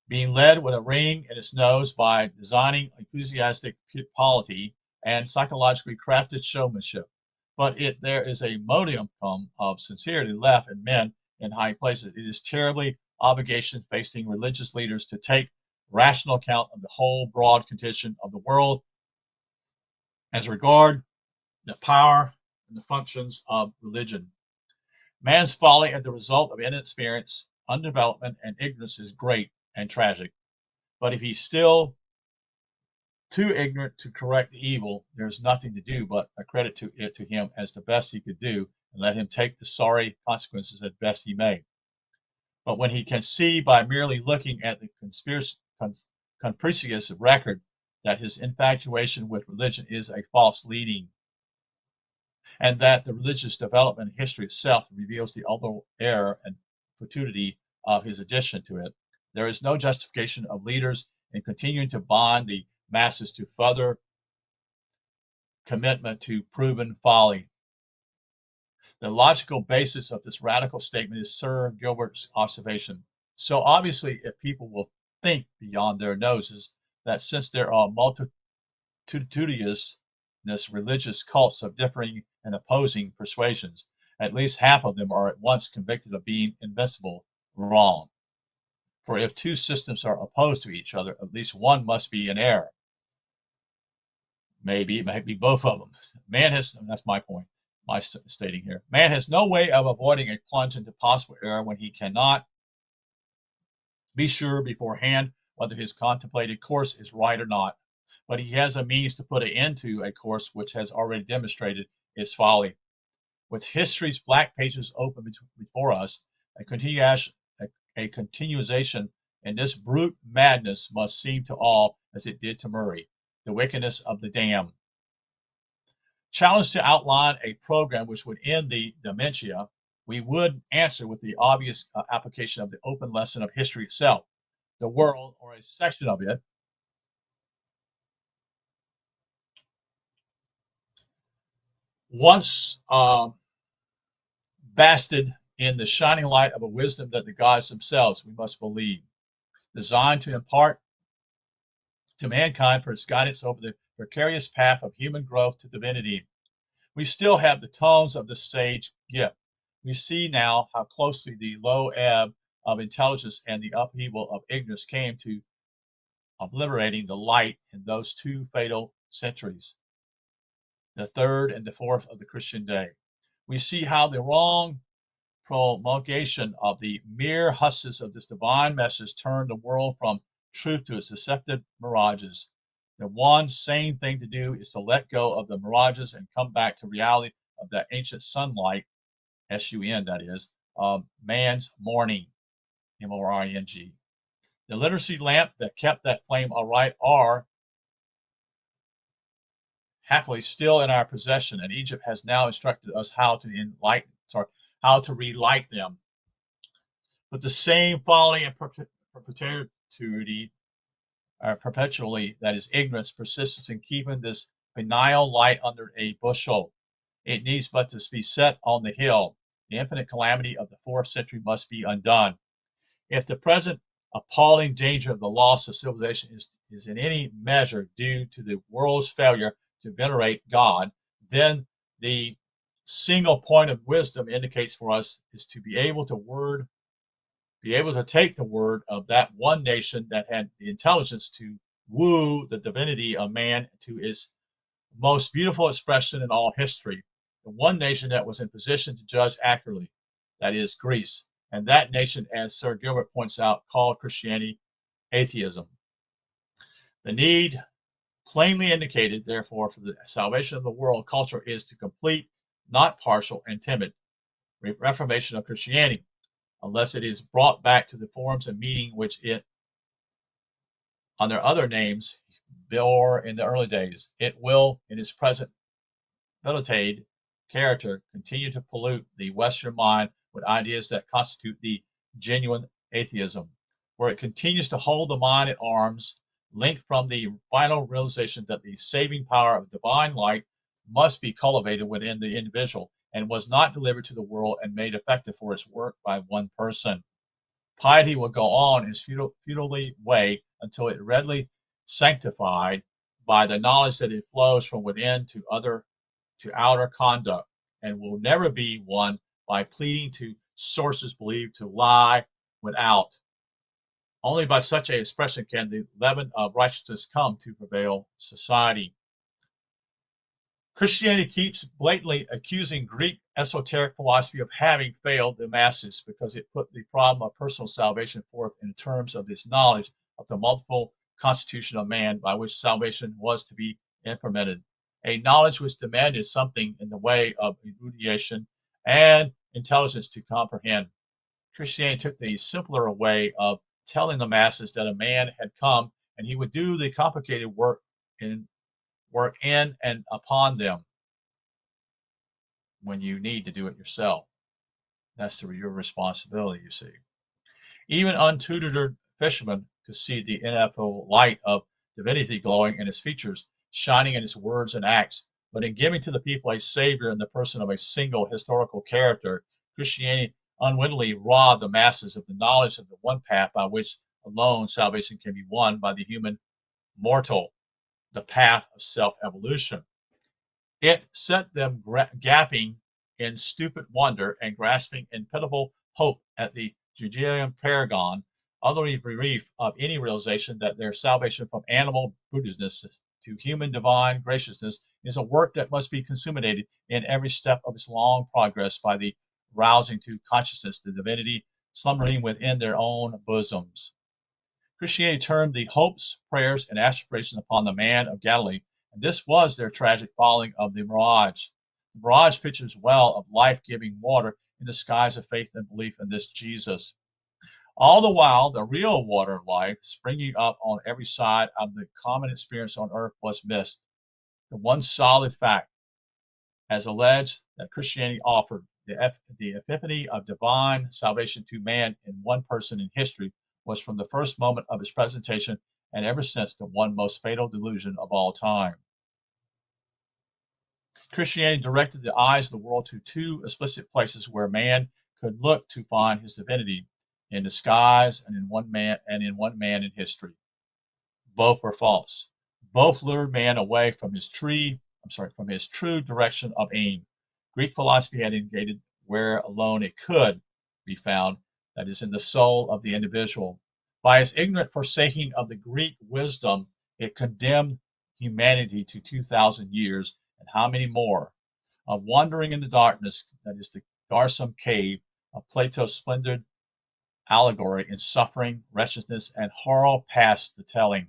being led with a ring in its nose by designing enthusiastic polity and psychologically crafted showmanship. But there is a modicum of sincerity left in men in high places. It is terribly obligation facing religious leaders to take rational account of the whole broad condition of the world as regard the power and the functions of religion. Man's folly as the result of inexperience, undevelopment, and ignorance is great and tragic. But if he's still too ignorant to correct the evil, there is nothing to do but accredit it to him as the best he could do, and let him take the sorry consequences as best he may. But when he can see by merely looking at the capricious record that his infatuation with religion is a false leading, and that the religious development history itself reveals the other error and futility of his addition to it, there is no justification of leaders in continuing to bond the masses to further commitment to proven folly. The logical basis of this radical statement is Sir Gilbert's observation. So obviously, if people will think beyond their noses, that since there are multitudinous religious cults of differing and opposing persuasions, at least half of them are at once convicted of being invincible wrong. For if two systems are opposed to each other, at least one must be in error. Maybe it might be both of them. Man has, that's my point, my stating here. Man has no way of avoiding a plunge into possible error when he cannot be sure beforehand whether his contemplated course is right or not. But he has a means to put an end to a course which has already demonstrated its folly. With history's black pages open before us, a continuation in this brute madness must seem to all, as it did to Murray, the wickedness of the damned. Challenged to outline a program which would end the dementia, we would answer with the obvious application of the open lesson of history itself. The world, or a section of it, once basted in the shining light of a wisdom that the gods themselves, we must believe, designed to impart to mankind for its guidance over the precarious path of human growth to divinity. We still have the tones of the sage gift. We see now how closely the low ebb of intelligence and the upheaval of ignorance came to obliterating the light in those two fatal centuries, the third and the fourth of the Christian day. We see how the wrong promulgation of the mere husks of this divine message turned the world from truth to its deceptive mirages. The one sane thing to do is to let go of the mirages and come back to reality of that ancient sunlight, S-U-N, that is, man's morning, M-O-R-I-N-G. The literacy lamp that kept that flame alight are happily still in our possession, and Egypt has now instructed us how to relight them. But the same folly and perpetually, that is ignorance, persists in keeping this benial light under a bushel. It needs but to be set on the hill. The infinite calamity of the 4th century must be undone. If the present appalling danger of the loss of civilization is in any measure due to the world's failure to venerate God, then the single point of wisdom indicates for us is to be able to take the word of that one nation that had the intelligence to woo the divinity of man to its most beautiful expression in all history. The one nation that was in position to judge accurately, that is Greece. And that nation, as Sir Gilbert points out, called Christianity atheism. The need plainly indicated, therefore, for the salvation of the world culture is to complete, not partial and timid, reformation of Christianity, unless it is brought back to the forms and meaning which it, under other names, bore in the early days. It will, in its present vitiated character, continue to pollute the Western mind with ideas that constitute the genuine atheism, where it continues to hold the mind at arms, linked from the final realization that the saving power of divine light must be cultivated within the individual and was not delivered to the world and made effective for its work by one person. Piety will go on its futilely way until it readily sanctified by the knowledge that it flows from within to outer conduct, and will never be won by pleading to sources believed to lie without. Only by such a expression can the leaven of righteousness come to prevail society. Christianity keeps blatantly accusing Greek esoteric philosophy of having failed the masses because it put the problem of personal salvation forth in terms of its knowledge of the multiple constitution of man by which salvation was to be implemented, a knowledge which demanded something in the way of erudition and intelligence to comprehend. Christianity took the simpler way of telling the masses that a man had come and he would do the complicated work in and upon them when you need to do it yourself. That's your responsibility, you see. Even untutored fishermen could see the ineffable light of divinity glowing in his features, shining in his words and acts. But in giving to the people a savior in the person of a single historical character, Christianity unwittingly robbed the masses of the knowledge of the one path by which alone salvation can be won by the human mortal, the path of self-evolution. It set them gaping in stupid wonder and grasping in pitiable hope at the Judean paragon, utterly bereft of any realization that their salvation from animal brutishness to human divine graciousness is a work that must be consummated in every step of its long progress by the rousing to consciousness the divinity slumbering within their own bosoms. Christianity turned the hopes, prayers, and aspirations upon the man of Galilee, and this was their tragic following of the mirage. The mirage pictures well of life-giving water in the skies of faith and belief in this Jesus. All the while, the real water of life, springing up on every side of the common experience on earth, was missed. The one solid fact, as alleged, that Christianity offered, the epiphany of divine salvation to man in one person in history, was from the first moment of its presentation and ever since the one most fatal delusion of all time. Christianity directed the eyes of the world to two explicit places where man could look to find his divinity, in the skies and in one man in history. Both were false. Both lured man away from his from his true direction of aim. Greek philosophy had indicated where alone it could be found, that is, in the soul of the individual. By its ignorant forsaking of the Greek wisdom, it condemned humanity to 2,000 years, and how many more, of wandering in the darkness, that is, the darksome cave of Plato's splendid allegory in suffering, wretchedness, and horror past the telling.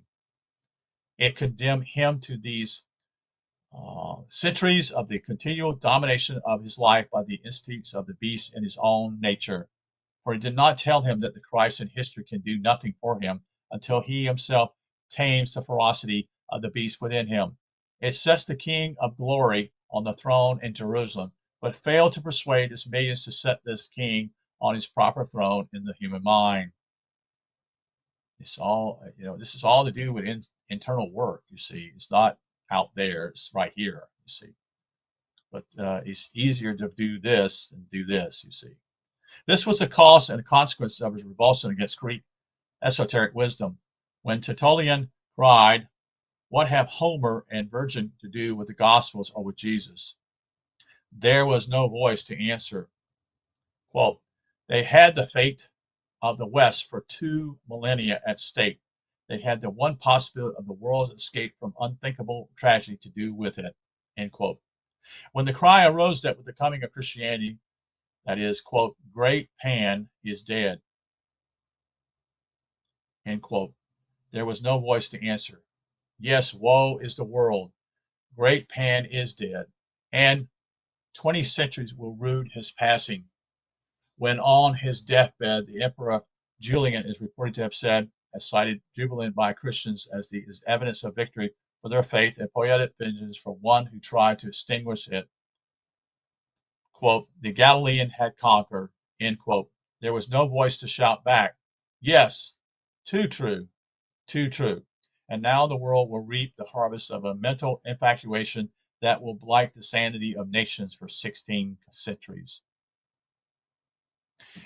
It condemned him to these centuries of the continual domination of his life by the instincts of the beast in his own nature. For it did not tell him that the Christ in history can do nothing for him until he himself tames the ferocity of the beast within him. It sets the King of glory on the throne in Jerusalem, but failed to persuade its millions to set this king on his proper throne in the human mind. It's all, this is all to do with internal work, you see. It's not out there, it's right here, you see. But it's easier to do this than do this, you see. This was the cause and the consequence of his revulsion against Greek esoteric wisdom. When Tertullian cried, "What have Homer and Virgil to do with the Gospels or with Jesus?" there was no voice to answer. Quote, "They had the fate of the West for 2 millennia at stake. They had the one possibility of the world's escape from unthinkable tragedy to do with it." End quote. When the cry arose that with the coming of Christianity, that is, quote, "Great Pan is dead," end quote, there was no voice to answer. Yes, woe is the world. Great Pan is dead, and 20 centuries will rue his passing. When on his deathbed, the Emperor Julian is reported to have said, as cited jubilant by Christians as evidence of victory for their faith and poetic vengeance for one who tried to extinguish it, quote, "The Galilean had conquered," end quote. There was no voice to shout back, "Yes, too true, too true." And now the world will reap the harvest of a mental infatuation that will blight the sanity of nations for 16 centuries.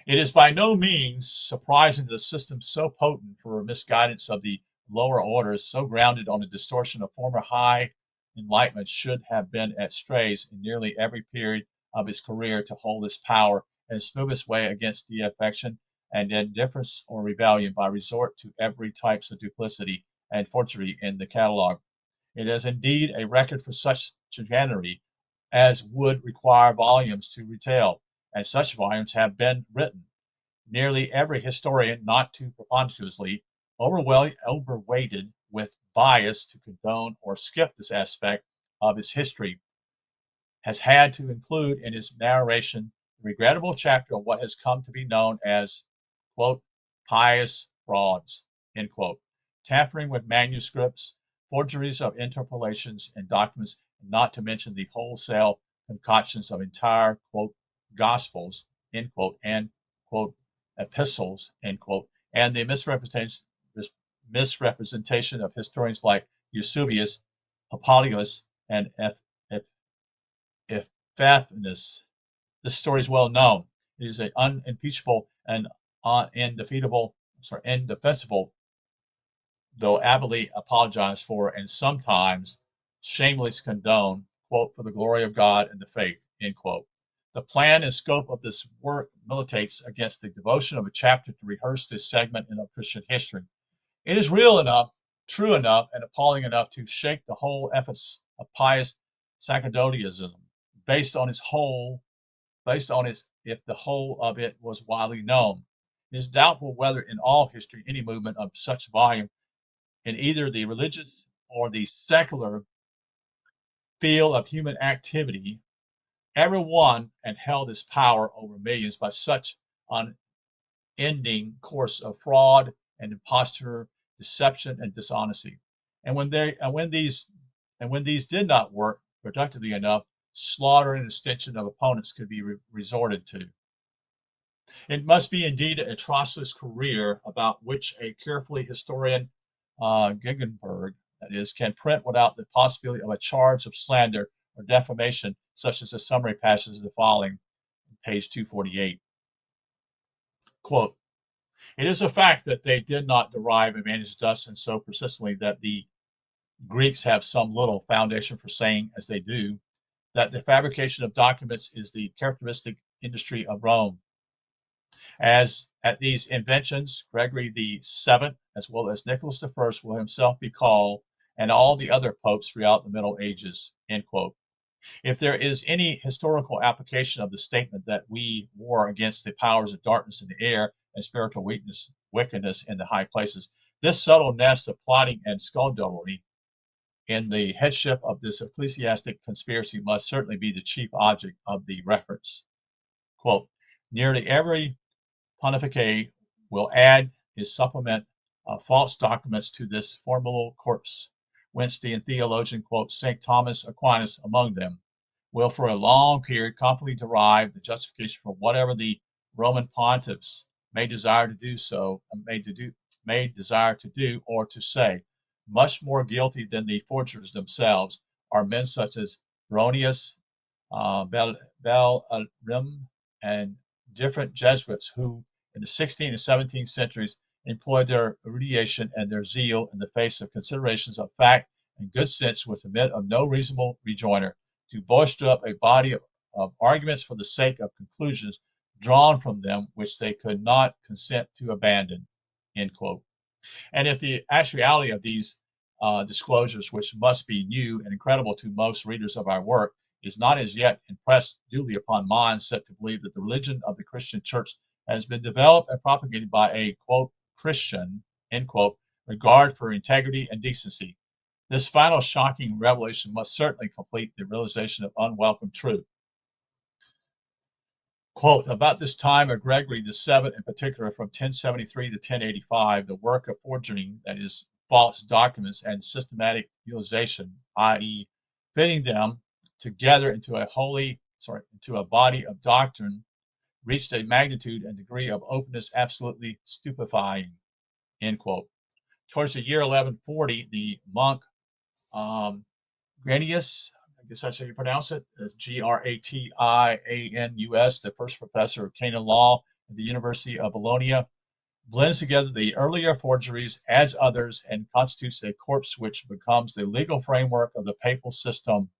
It is by no means surprising that a system so potent for misguidance of the lower orders, so grounded on a distortion of former high enlightenment, should have been at strays in nearly every period of its career to hold its power and smooth its way against defection and indifference or rebellion by resort to every types of duplicity and forgery in the catalog. It is indeed a record for such chicanery as would require volumes to retail, and such volumes have been written. Nearly every historian, not too preposterously overweighted with bias to condone or skip this aspect of its history, has had to include in his narration the regrettable chapter of what has come to be known as, quote, pious frauds, end quote, tampering with manuscripts, forgeries of interpolations and documents, and not to mention the wholesale concoctions of entire, quote, gospels, end quote, and, quote, epistles, end quote, and the misrepresentation of historians like Eusebius, Hippolytus, and Epiphanes. This story is well known. It is an unimpeachable and indefensible, though avidly apologized for and sometimes shamelessly condoned, quote, for the glory of God and the faith, end quote. The plan and scope of this work militates against the devotion of a chapter to rehearse this segment in Christian history. It is real enough, true enough, and appalling enough to shake the whole ethics of pious sacerdotalism based on its whole, based on its if the whole of it was widely known. It is doubtful whether in all history any movement of such volume in either the religious or the secular field of human activity ever won and held its power over millions by such unending course of fraud and imposture, deception and dishonesty. And when these did not work productively enough, slaughter and extinction of opponents could be resorted to. It must be indeed a atrocious career about which a carefully historian Gegenberg, that is, can print without the possibility of a charge of slander or defamation, such as the summary passages of the following, page 248. Quote, it is a fact that they did not derive advantage thus and so persistently that the Greeks have some little foundation for saying, as they do, that the fabrication of documents is the characteristic industry of Rome. As at these inventions, Gregory the Seventh, as well as Nicholas the First, will himself be called, and all the other popes throughout the Middle Ages. End quote. If there is any historical application of the statement that we war against the powers of darkness in the air and spiritual wickedness in the high places, this subtle nest of plotting and skullduggery in the headship of this ecclesiastic conspiracy must certainly be the chief object of the reference. Quote, nearly every pontificate will add his supplement of false documents to this formidable corpse, whence the theologian quotes St. Thomas Aquinas among them, will for a long period confidently derive the justification for whatever the Roman pontiffs may desire to do so, may desire to do or to say. Much more guilty than the forgers themselves are men such as Bronius, Belrim, and different Jesuits who, in the 16th and 17th centuries, employed their erudition and their zeal in the face of considerations of fact and good sense which admit of no reasonable rejoinder, to bolster up a body of arguments for the sake of conclusions drawn from them which they could not consent to abandon. End quote. And if the actuality of these disclosures, which must be new and incredible to most readers of our work, is not as yet impressed duly upon minds set to believe that the religion of the Christian church has been developed and propagated by a, quote, Christian, end quote, regard for integrity and decency. This final shocking revelation must certainly complete the realization of unwelcome truth. Quote, about this time of Gregory the Seventh in particular, from 1073 to 1085, the work of forging, that is, false documents and systematic utilization, i.e., fitting them together into a body of doctrine, reached a magnitude and degree of openness absolutely stupefying, end quote. Towards the year 1140, the monk Granius, I guess that's how you pronounce it, Gratianus, the first professor of canon law at the University of Bologna, blends together the earlier forgeries, adds others, and constitutes a corpus which becomes the legal framework of the papal system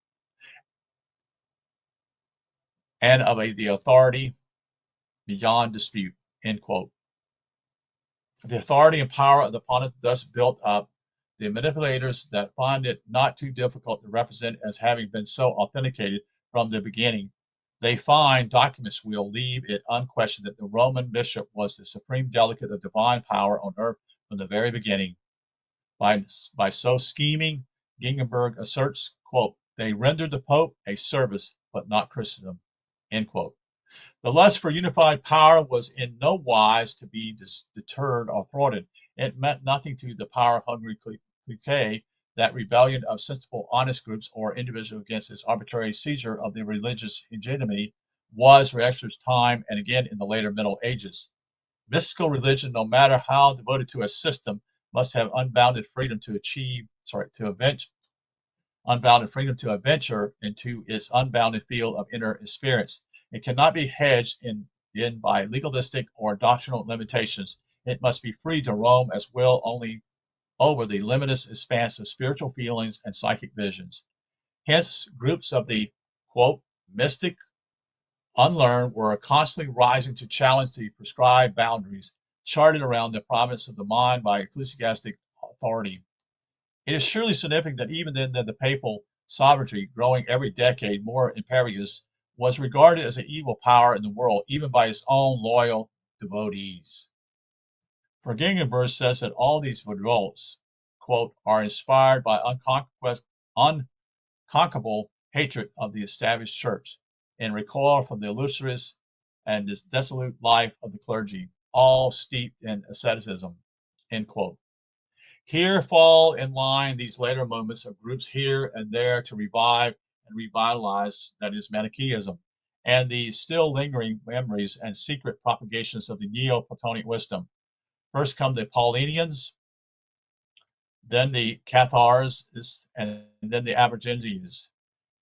and of the authority beyond dispute, end quote. The authority and power of the opponent thus built up. The manipulators that find it not too difficult to represent as having been so authenticated from the beginning, they find documents will leave it unquestioned that the Roman bishop was the supreme delegate of divine power on earth from the very beginning. By so scheming, Gingenberg asserts, quote, they rendered the Pope a service, but not Christendom, end quote. The lust for unified power was in no wise to be deterred or thwarted. It meant nothing to the power-hungry clique, that rebellion of sensible, honest groups or individuals against this arbitrary seizure of the religious hegemony was Reaction's time and again in the later Middle Ages. Mystical religion, no matter how devoted to a system, must have unbounded freedom to adventure into its unbounded field of inner experience. It cannot be hedged in by legalistic or doctrinal limitations. It must be free to roam as will only over the limitless expanse of spiritual feelings and psychic visions. Hence, groups of the quote mystic unlearned were constantly rising to challenge the prescribed boundaries charted around the province of the mind by ecclesiastic authority. It is surely significant that even then that the papal sovereignty, growing every decade more imperious, was regarded as an evil power in the world, even by its own loyal devotees. For Gingenberg says that all these revolts, quote, are inspired by unconquerable hatred of the established church and recoil from the illustrious and dissolute life of the clergy, all steeped in asceticism, end quote. Here fall in line these later moments of groups here and there to revive and revitalize, that is, Manichaeism, and the still lingering memories and secret propagations of the Neoplatonic wisdom. First come the Paulinians, then the Cathars, and then the Aborigines.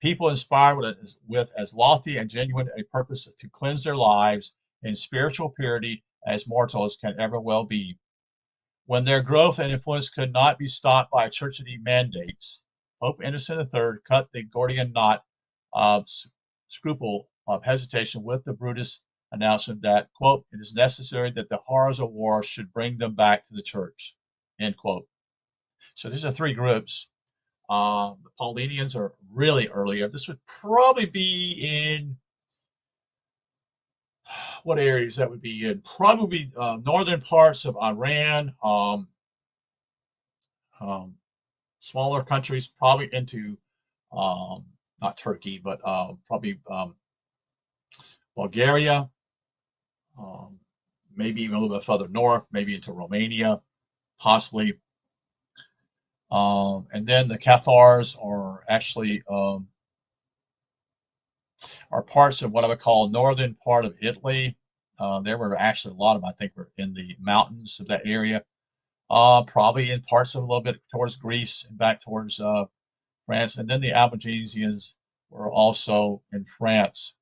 People inspired with as lofty and genuine a purpose to cleanse their lives in spiritual purity as mortals can ever well be. When their growth and influence could not be stopped by churchly mandates, Pope Innocent III cut the Gordian knot of scruple of hesitation with the Brutus announcement that, quote, it is necessary that the horrors of war should bring them back to the church, end quote. So these are three groups. The Paulinians are really earlier. This would probably be in what areas that would be in? Probably northern parts of Iran, um, smaller countries, probably into not Turkey, but probably Bulgaria, um, maybe even a little bit further north, maybe into Romania, possibly. And then the Cathars are actually are parts of what I would call northern part of Italy. There were actually a lot of them, I think, were in the mountains of that area. Probably in parts of a little bit towards Greece and back towards France. And then the Albigensians were also in France.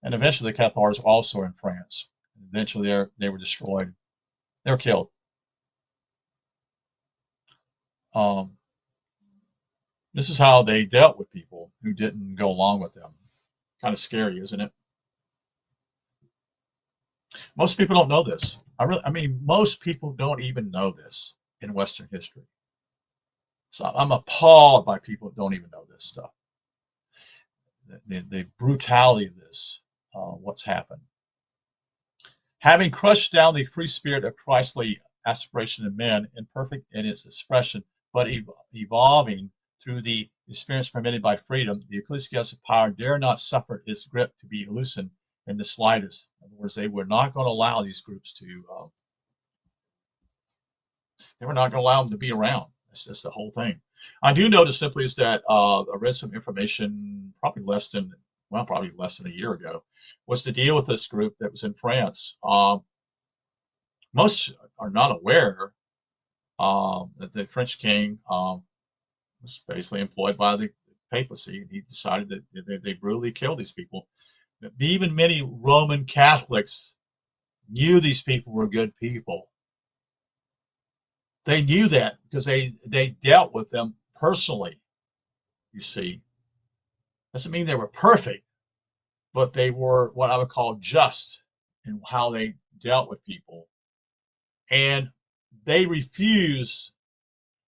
And eventually the Cathars were also in France. Eventually they were destroyed. They were killed. Um, this is how they dealt with people who didn't go along with them. Kind of scary, isn't it? Most people don't know this. I mean, most people don't even know this in Western history. So I'm appalled by people that don't even know this stuff. The brutality of this, what's happened. Having crushed down the free spirit of Christly aspiration in men, imperfect in its expression, but evolving through the experience permitted by freedom, the ecclesiastic power dare not suffer its grip to be loosened in the slightest. In other words, they were not going to allow these groups to, they were not going to allow them to be around. That's just the whole thing. I do notice simply is that I read some information probably less than a year ago, was to deal with this group that was in France. Most are not aware that the French king was basically employed by the papacy. He decided that they brutally killed these people. Even many Roman Catholics knew these people were good people. They knew that because they dealt with them personally, you see. Doesn't mean they were perfect, but they were what I would call just in how they dealt with people. And they refuse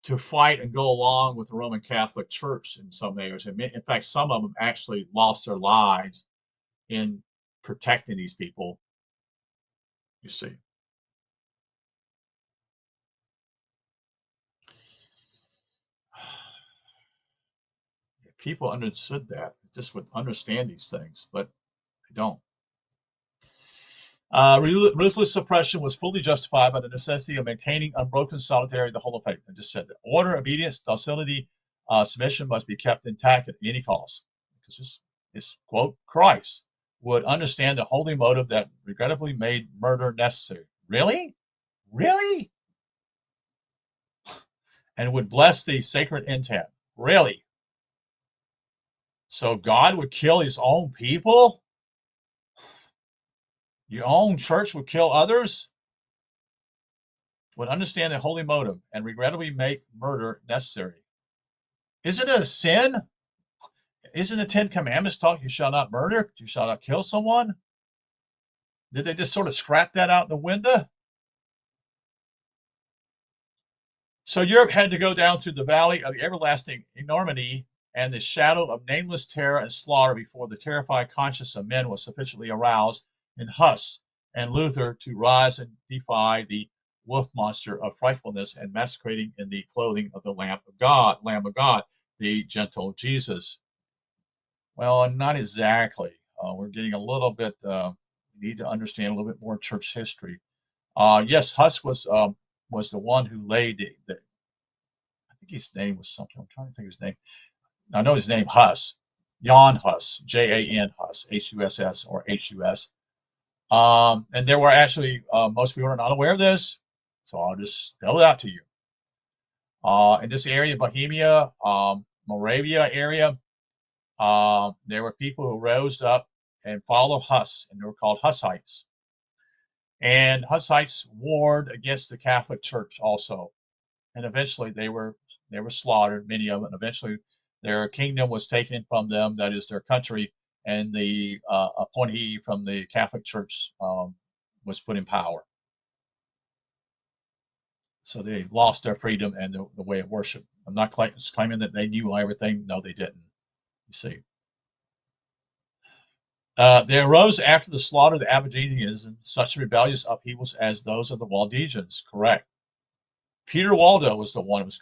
to fight and go along with the Roman Catholic Church in some areas. In fact, some of them actually lost their lives in protecting these people, you see. If people understood that, just would understand these things, but they don't. Ruthless suppression was fully justified by the necessity of maintaining unbroken solidarity, the whole of faith. I just said that. Order, obedience, docility, submission must be kept intact at any cost. Because this quote, Christ would understand the holy motive that regrettably made murder necessary. Really? Really? And would bless the sacred intent. Really? So God would kill his own people? Your own church would kill others? Would understand the holy motive and regrettably make murder necessary. Isn't it a sin? Isn't the Ten Commandments talk you shall not murder, you shall not kill someone? Did they just sort of scrap that out the window? So Europe had to go down through the valley of everlasting enormity and the shadow of nameless terror and slaughter before the terrified conscience of men was sufficiently aroused in Huss and Luther to rise and defy the wolf monster of frightfulness and masquerading in the clothing of the Lamb of God, the gentle Jesus. Well, not exactly. We're getting a little bit. We need to understand a little bit more church history. Yes, Huss was the one who laid the. I think his name was something. I'm trying to think of his name. I know his name Huss, Jan Hus, Jan Hus, Huss or Hus. And there were actually most people are not aware of this, so I'll just spell it out to you. In this area, Bohemia, Moravia area, there were people who rose up and followed Huss, and they were called Hussites. And Hussites warred against the Catholic Church also, and eventually they were slaughtered, many of them. And eventually, their kingdom was taken from them, that is their country, and the appointee from the Catholic Church was put in power. So they lost their freedom and the way of worship. I'm not claiming that they knew everything. No, they didn't. You see. They arose after the slaughter of the Aberdeeners in such rebellious upheavals as those of the Waldensians. Correct. Peter Waldo was the one who was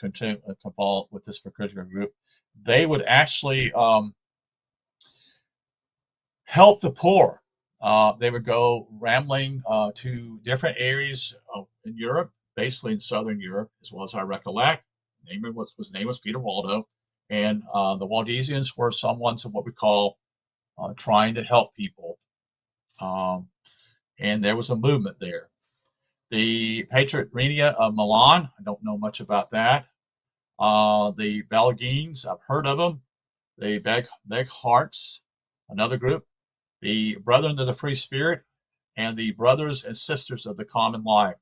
involved with this particular group. They would actually help the poor. They would go rambling to different areas in Europe, basically in Southern Europe, as well as I recollect. His name was Peter Waldo, and the Waldensians were someone of what we call trying to help people, and there was a movement there. The Patriot of Milan, I don't know much about that. The Belgians, I've heard of them. The Begharts, another group. The Brethren of the Free Spirit, and the Brothers and Sisters of the Common Life.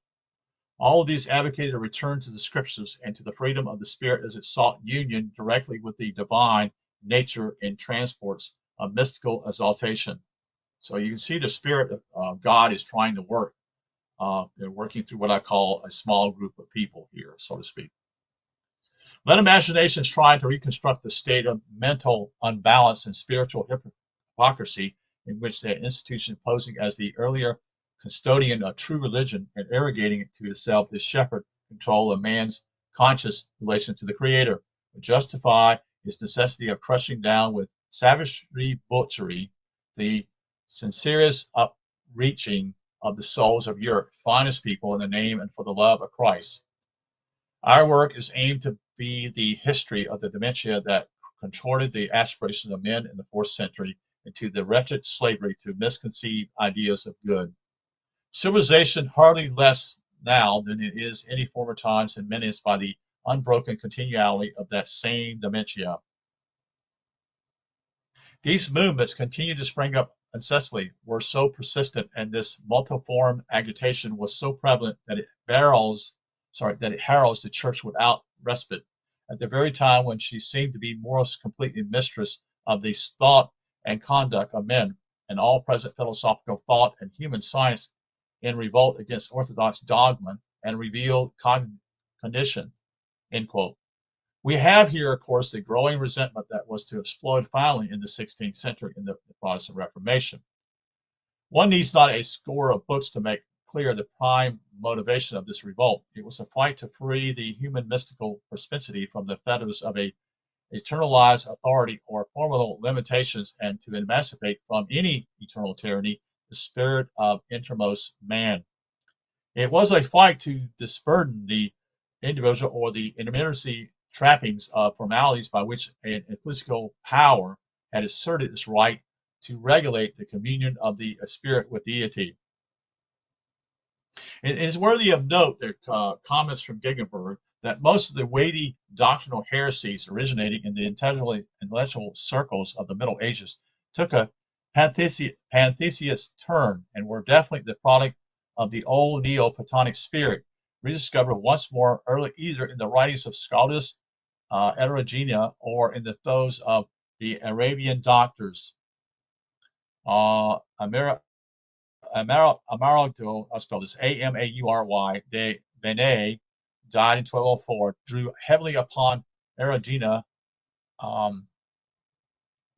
All of these advocated a return to the scriptures and to the freedom of the spirit as it sought union directly with the divine nature in transports of mystical exaltation. So you can see the spirit of God is trying to work. They're working through what I call a small group of people here, so to speak. Let imaginations try to reconstruct the state of mental unbalance and spiritual hypocrisy in which the institution posing as the earlier custodian of true religion and arrogating it to itself the shepherd control of man's conscious relation to the Creator, would justify its necessity of crushing down with savagery butchery the sincerest upreaching of the souls of Europe, finest people in the name and for the love of Christ. Our work is aimed to be the history of the dementia that contorted the aspirations of men in the 4th century into the wretched slavery to misconceived ideas of good. Civilization hardly less now than it is any former times and menaced by the unbroken continuality of that same dementia. These movements continue to spring up incessantly, were so persistent, and this multiform agitation was so prevalent that it heralds the church without respite, at the very time when she seemed to be most completely mistress of the thought and conduct of men, and all present philosophical thought and human science in revolt against orthodox dogma, and revealed condition, end quote. We have here, of course, the growing resentment that was to explode finally in the 16th century in the Protestant Reformation. One needs not a score of books to make clear the prime motivation of this revolt. It was a fight to free the human mystical propensity from the fetters of a eternalized authority or formal limitations, and to emancipate from any eternal tyranny the spirit of innermost man. It was a fight to disburden the individual or the intermediary trappings of formalities by which an ecclesiastical power had asserted its right to regulate the communion of the spirit with deity. It is worthy of note that comments from Gegenberg that most of the weighty doctrinal heresies originating in the intellectual circles of the Middle Ages took a pantheist turn and were definitely the product of the old Neoplatonic spirit, rediscovered once more early either in the writings of Scotus Erigena or in those of the Arabian doctors. Amaragdo, I'll spell this, Amaury, de Benet, died in 1204, drew heavily upon Erigena,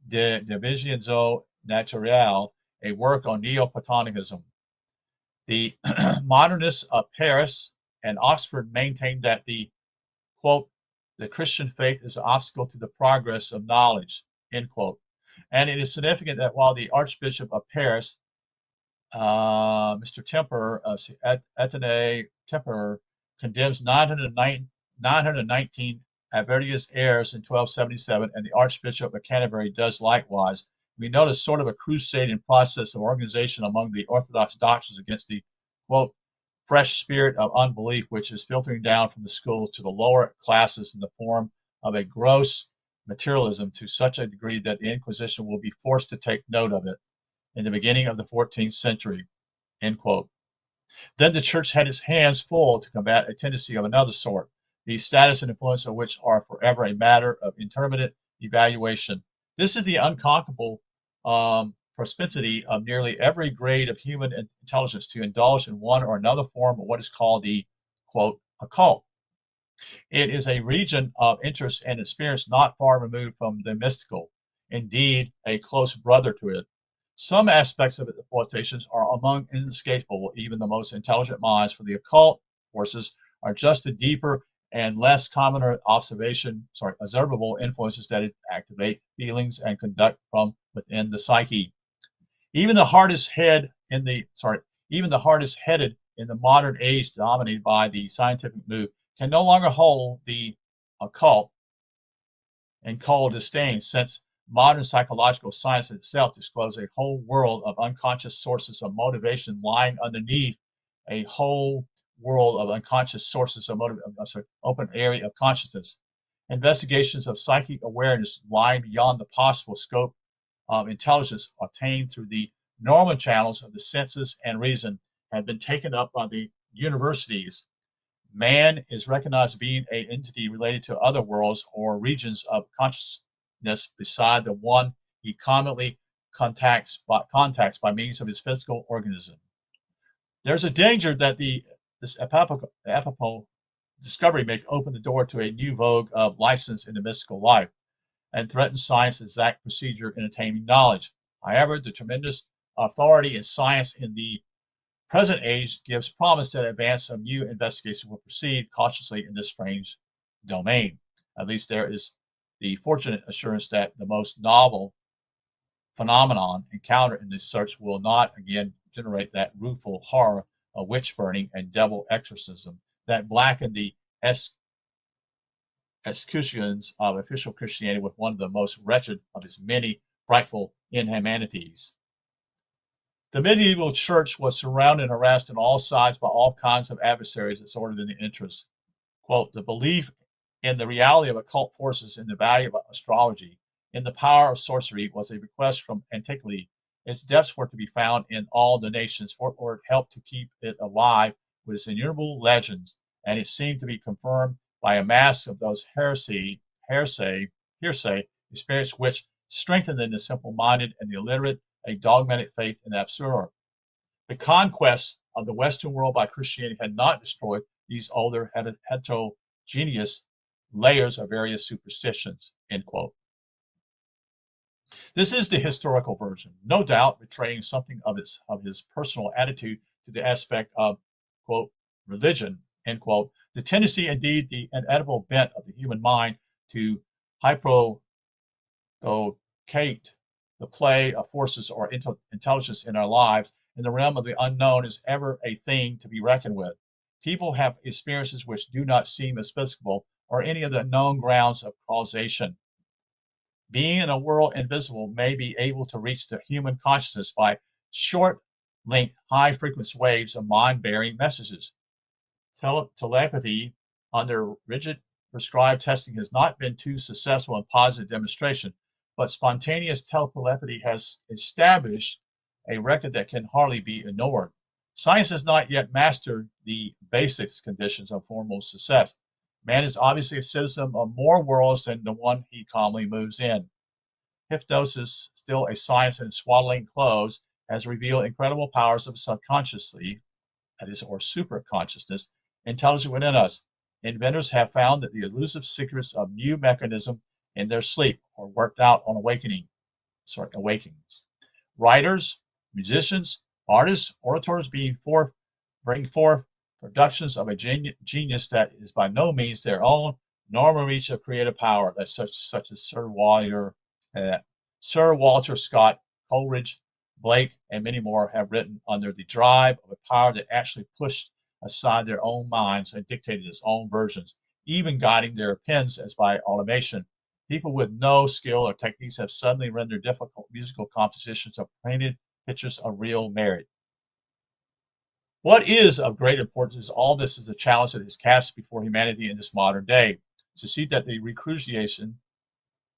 de Divisionzo Naturale, a work on Neoplatonicism. The modernists of Paris and Oxford maintained that the, quote, the Christian faith is an obstacle to the progress of knowledge, end quote. And it is significant that while the Archbishop of Paris, Mr. Temper, Etienne Temper, condemns 919 Averroes errors in 1277, and the Archbishop of Canterbury does likewise. We notice sort of a crusade in process of organization among the Orthodox doctors against the, quote, fresh spirit of unbelief which is filtering down from the schools to the lower classes in the form of a gross materialism to such a degree that the Inquisition will be forced to take note of it in the beginning of the 14th century, end quote. Then the church had its hands full to combat a tendency of another sort, the status and influence of which are forever a matter of intermittent evaluation. This is the unconquerable propensity of nearly every grade of human intelligence to indulge in one or another form of what is called the, quote, occult. It is a region of interest and experience not far removed from the mystical, indeed a close brother to it. Some aspects of its exploitations are among inescapable, even the most intelligent minds, for the occult forces are just the deeper and less common observable influences that activate feelings and conduct from within the psyche. Even the hardest headed in the modern age, dominated by the scientific mood, can no longer hold the occult in cold disdain, since modern psychological science itself discloses a whole world of unconscious sources of motivation lying underneath a whole world of unconscious sources of open area of consciousness. Investigations of psychic awareness lying beyond the possible scope of intelligence obtained through the normal channels of the senses and reason have been taken up by the universities. Man is recognized as being an entity related to other worlds or regions of consciousness beside the one he commonly contacts by means of his physical organism. There's a danger that this epochal discovery may open the door to a new vogue of license in the mystical life and threaten science's exact procedure in attaining knowledge. However, the tremendous authority in science in the present age gives promise that advance of new investigation will proceed cautiously in this strange domain. At least there is the fortunate assurance that the most novel phenomenon encountered in this search will not again generate that rueful horror of witch burning and devil exorcism that blackened the escutcheons of official Christianity with one of the most wretched of its many frightful inhumanities. The medieval church was surrounded and harassed on all sides by all kinds of adversaries assorted in the interest. Quote, the belief in the reality of occult forces, in the value of astrology, in the power of sorcery was a request from antiquity. Its depths were to be found in all the nations, for it helped to keep it alive with its innumerable legends, and it seemed to be confirmed by a mass of those hearsay experience which strengthened in the simple-minded and the illiterate a dogmatic faith in the absurd. The conquest of the Western world by Christianity had not destroyed these older heterogeneous layers of various superstitions, end quote. This is the historical version, no doubt betraying something of his personal attitude to the aspect of, quote, religion, end quote, the tendency, indeed, the inevitable bent of the human mind to hyprodocate the play of forces or intelligence in our lives in the realm of the unknown is ever a thing to be reckoned with. People have experiences which do not seem explicable or any of the known grounds of causation. Being in a world invisible may be able to reach the human consciousness by short-length, high-frequency waves of mind-bearing messages. Telepathy, under rigid prescribed testing, has not been too successful in positive demonstration, but spontaneous telepathy has established a record that can hardly be ignored. Science has not yet mastered the basic conditions of formal success. Man is obviously a citizen of more worlds than the one he calmly moves in. Hypnosis, still a science in swaddling clothes, has revealed incredible powers of subconsciously, that is, or superconsciousness, intelligent within us. Inventors have found that the elusive secrets of new mechanism in their sleep are worked out on awakenings. Writers, musicians, artists, orators bring forth productions of a genius that is by no means their own normal reach of creative power, that such as Sir Walter Scott, Coleridge, Blake, and many more have written under the drive of a power that actually pushed aside their own minds and dictated its own versions, even guiding their pens as by automation. People with no skill or techniques have suddenly rendered difficult musical compositions of painted pictures of real merit. What is of great importance is all this is a challenge that is cast before humanity in this modern day, to see that the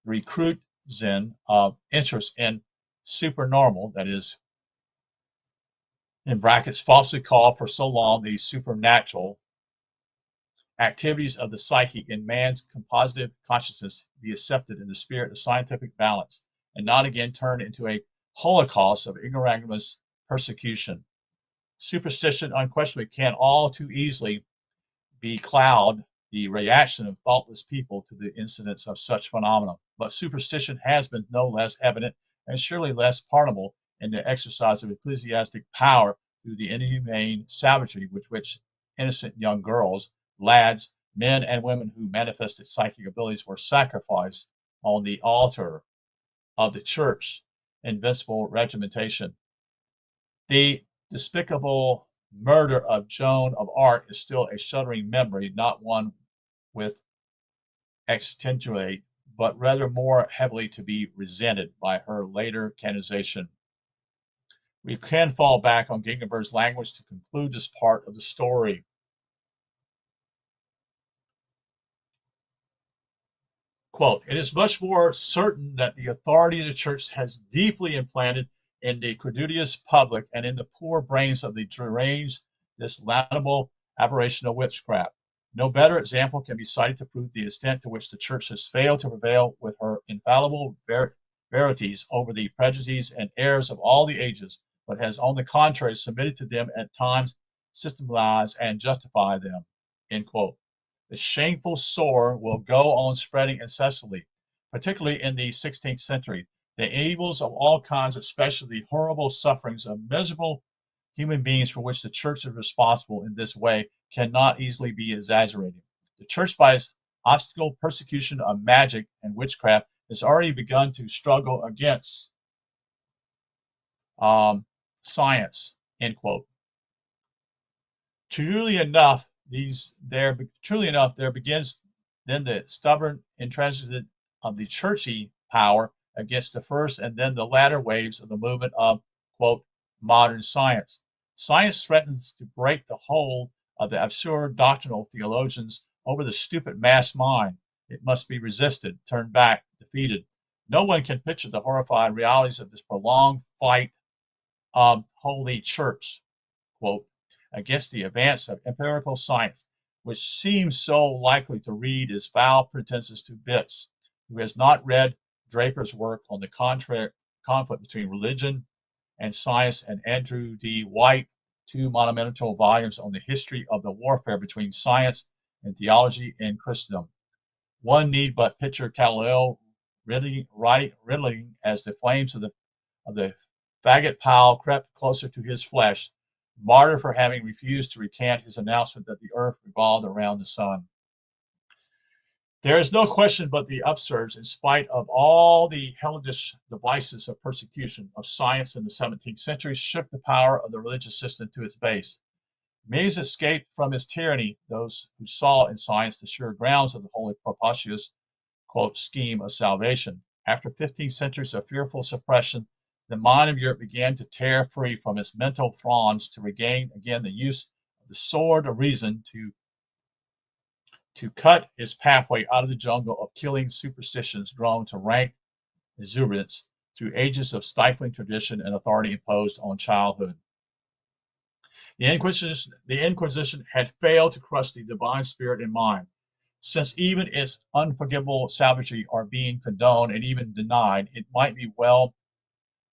recruitzen of interest in supernormal, that is, in brackets, falsely called for so long the supernatural activities of the psyche in man's compositive consciousness be accepted in the spirit of scientific balance, and not again turned into a holocaust of ignoramus persecution. Superstition unquestionably can all too easily becloud the reaction of thoughtless people to the incidence of such phenomena, but superstition has been no less evident and surely less pardonable in the exercise of ecclesiastic power through the inhumane savagery with which innocent young girls, lads, men, and women who manifested psychic abilities were sacrificed on the altar of the church invincible regimentation. The despicable murder of Joan of Arc is still a shuddering memory, not one with extenuate, but rather more heavily to be resented by her later canonization. We can fall back on Gingenberg's language to conclude this part of the story. Quote, it is much more certain that the authority of the church has deeply implanted in the credulous public and in the poor brains of the deranged this lamentable aberration of witchcraft. No better example can be cited to prove the extent to which the church has failed to prevail with her infallible verities over the prejudices and errors of all the ages, but has on the contrary submitted to them at times, systematized and justified them. End quote. The shameful sore will go on spreading incessantly, particularly in the 16th century. The evils of all kinds, especially the horrible sufferings of miserable human beings for which the church is responsible in this way, cannot easily be exaggerated. The church, by its obstacle persecution of magic and witchcraft, has already begun to struggle against science, end quote. Truly enough, there begins then the stubborn intransigence of the churchy power against the first and then the latter waves of the movement of, quote, modern science. Science threatens to break the hold of the absurd doctrinal theologians over the stupid mass mind. It must be resisted, turned back, defeated. No one can picture the horrifying realities of this prolonged fight of Holy Church, quote, against the advance of empirical science, which seems so likely to read his foul pretenses to bits, who has not read Draper's work on the contrary conflict between religion and Science, and Andrew D. White, two monumental volumes on the history of the warfare between science and theology in Christendom. One need but picture Galileo riddling as the flames of the faggot pile crept closer to his flesh, martyr for having refused to recant his announcement that the earth revolved around the sun. There is no question but the upsurge, in spite of all the hellish devices of persecution of science in the 17th century, shook the power of the religious system to its base. Many escaped from his tyranny, those who saw in science the sure grounds of the holy propositious quote, scheme of salvation. After 15 centuries of fearful suppression, the mind of Europe began to tear free from its mental thrones to regain again the use of the sword of reason to cut its pathway out of the jungle of killing superstitions grown to rank exuberance through ages of stifling tradition and authority imposed on childhood. The Inquisition had failed to crush the divine spirit in mind. Since even its unforgivable savagery are being condoned and even denied, it might be well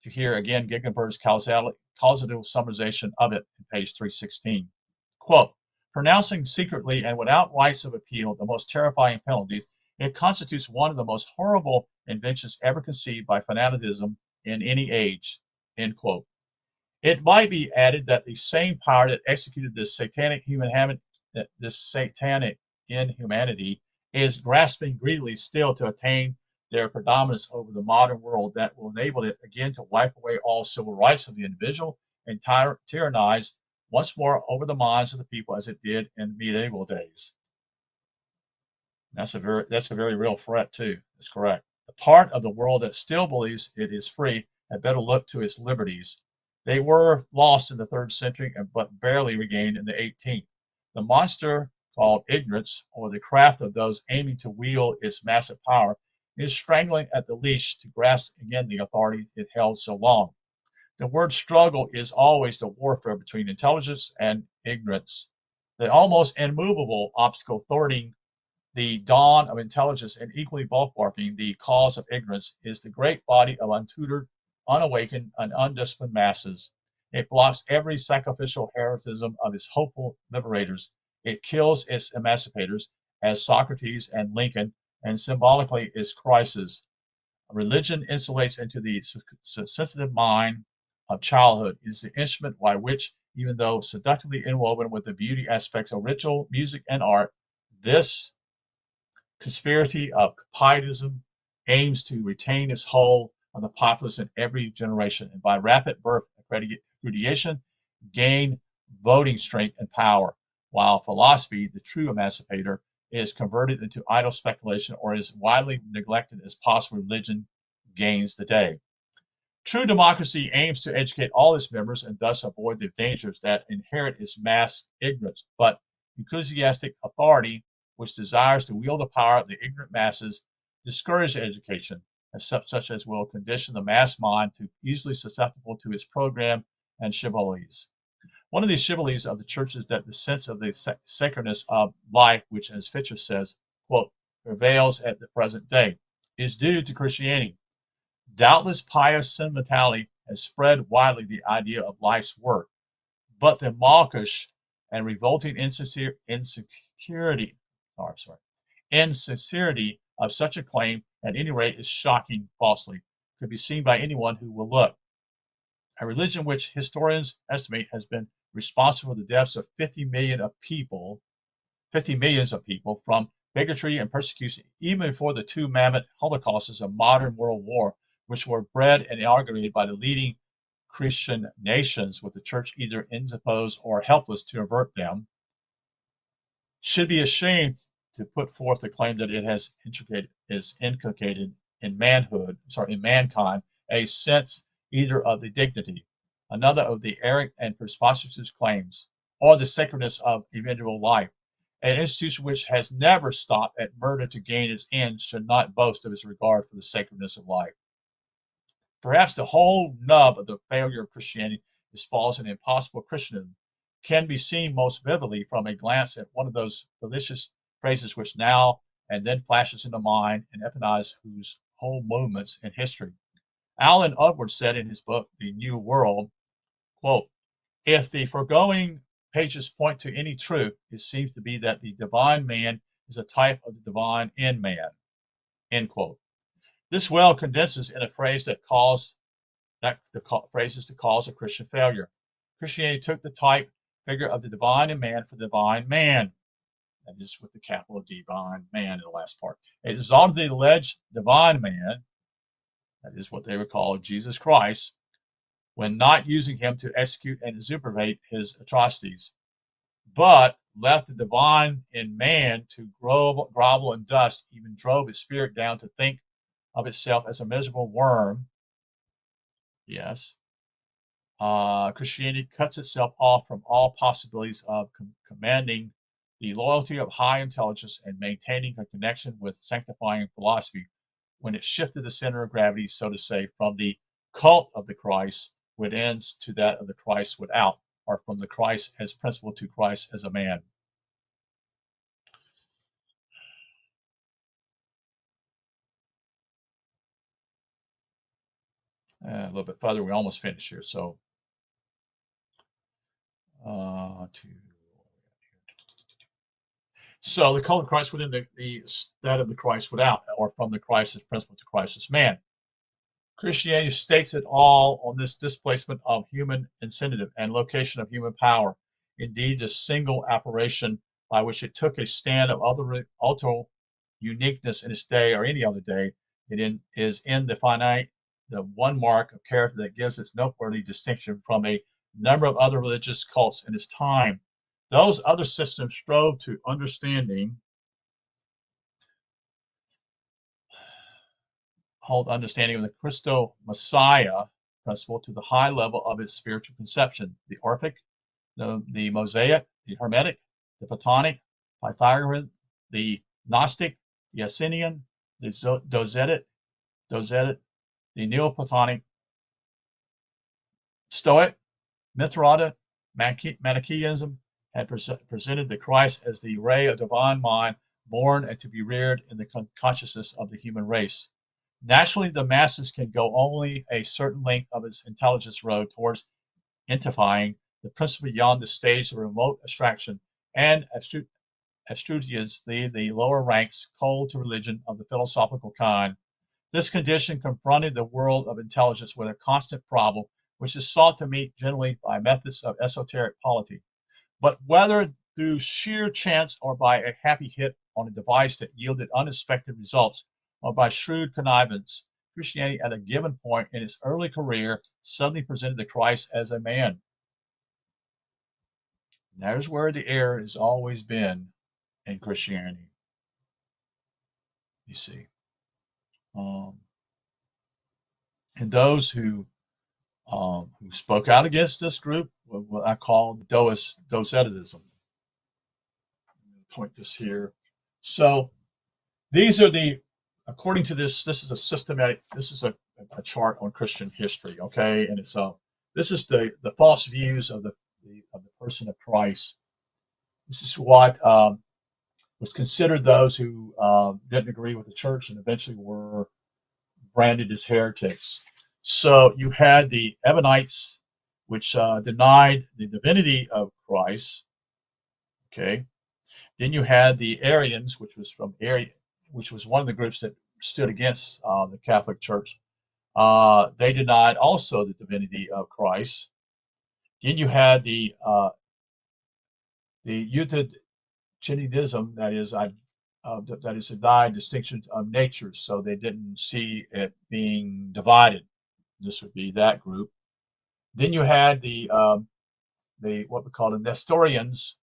to hear again Gegenberg's causative summarization of it in page 316. Quote, pronouncing secretly and without rights of appeal the most terrifying penalties, it constitutes one of the most horrible inventions ever conceived by fanaticism in any age, end quote. It might be added that the same power that executed this satanic inhumanity is grasping greedily still to attain their predominance over the modern world that will enable it again to wipe away all civil rights of the individual and tyrannize once more over the minds of the people as it did in medieval days. That's a very real threat too. That's correct. The part of the world that still believes it is free had better look to its liberties. They were lost in the 3rd century but barely regained in the 18th. The monster called ignorance, or the craft of those aiming to wield its massive power, is strangling at the leash to grasp again the authority it held so long. The word struggle is always the warfare between intelligence and ignorance. The almost immovable obstacle thwarting the dawn of intelligence and equally bulwarking the cause of ignorance is the great body of untutored, unawakened, and undisciplined masses. It blocks every sacrificial heroism of its hopeful liberators. It kills its emancipators, as Socrates and Lincoln, and symbolically its crisis. Religion insulates into the sensitive mind of childhood. It is the instrument by which, even though seductively interwoven with the beauty aspects of ritual, music, and art, this conspiracy of pietism aims to retain its hold on the populace in every generation, and by rapid birth accreditation, gain voting strength and power, while philosophy, the true emancipator, is converted into idle speculation or is widely neglected as possible religion gains the day. True democracy aims to educate all its members and thus avoid the dangers that inherit its mass ignorance, but enthusiastic authority which desires to wield the power of the ignorant masses, discourage education, as such as will condition the mass mind to easily susceptible to its program and chivalries. One of these chivalries of the church is that the sense of the sacredness of life, which, as Fisher says, quote, prevails at the present day, is due to Christianity. Doubtless pious sentimentality has spread widely the idea of life's work, but the mawkish and revolting insincerity of such a claim, at any rate, is shocking falsely, could be seen by anyone who will look. A religion which historians estimate has been responsible for the deaths of 50 millions of people from bigotry and persecution, even before the two mammoth holocausts of modern world war, which were bred and inaugurated by the leading Christian nations, with the church either interposed or helpless to avert them, should be ashamed to put forth the claim that it has inculcated in mankind a sense either of the dignity, another of the errant and preposterous claims, or the sacredness of individual life. An institution which has never stopped at murder to gain its ends should not boast of its regard for the sacredness of life. Perhaps the whole nub of the failure of Christianity is false and impossible Christendom can be seen most vividly from a glance at one of those delicious phrases which now and then flashes into mind and epitomize whose whole movements in history. Alan Edwards said in his book, The New World, quote, if the foregoing pages point to any truth, it seems to be that the divine man is a type of the divine in man, end quote. This well condenses in a phrase phrase is the cause of Christian failure. Christianity took the type figure of the divine in man for the divine man. That is with the capital divine man in the last part. It dissolved the alleged divine man, that is what they would call Jesus Christ, when not using him to execute and exuberate his atrocities, but left the divine in man to grovel in dust, even drove his spirit down to think of itself as a miserable worm. Yes. Christianity cuts itself off from all possibilities of commanding the loyalty of high intelligence and maintaining a connection with sanctifying philosophy when it shifted the center of gravity, so to say, from the cult of the Christ within to that of the Christ without, or from the Christ as principle to Christ as a man. A little bit further, we almost finished here. So, so the cult of Christ within that of the Christ without, or from the Christ as principle to Christ as man. Christianity states it all on this displacement of human incentive and location of human power. Indeed, the single apparition by which it took a stand of ultra uniqueness in its day or any other day, is in the finite, the one mark of character that gives its noteworthy distinction from a number of other religious cults in its time. Those other systems strove to hold understanding of the Christo Messiah principle to the high level of its spiritual conception. The Orphic, the Mosaic, the Hermetic, the Platonic, Pythagorean, the Gnostic, the Essenian, the Docetic, the Neoplatonic, Stoic, Mithrata, Manichaeism had presented the Christ as the ray of divine mind, born and to be reared in the consciousness of the human race. Naturally, the masses can go only a certain length of its intelligence road towards identifying the principle beyond the stage of remote abstraction and abstrusely the lower ranks, cold to religion of the philosophical kind. This condition confronted the world of intelligence with a constant problem, which is sought to meet generally by methods of esoteric polity. But whether through sheer chance or by a happy hit on a device that yielded unexpected results, or by shrewd connivance, Christianity at a given point in its early career suddenly presented the Christ as a man. And there's where the error has always been in Christianity, you see. Um, and those who spoke out against this group, what I call Docetism. Point this here. So these are according to this is a systematic, this is a chart on Christian history, okay? And this is the false views of the person of Christ. This is what was considered those who didn't agree with the church and eventually were branded as heretics. So you had the Ebionites, which denied the divinity of Christ. Okay. Then you had the Arians, which was one of the groups that stood against the Catholic Church. They denied also the divinity of Christ. Then you had the Eutychianism, that is denied distinctions of nature, so they didn't see it being divided. This would be that group. Then you had the what we call the Nestorians.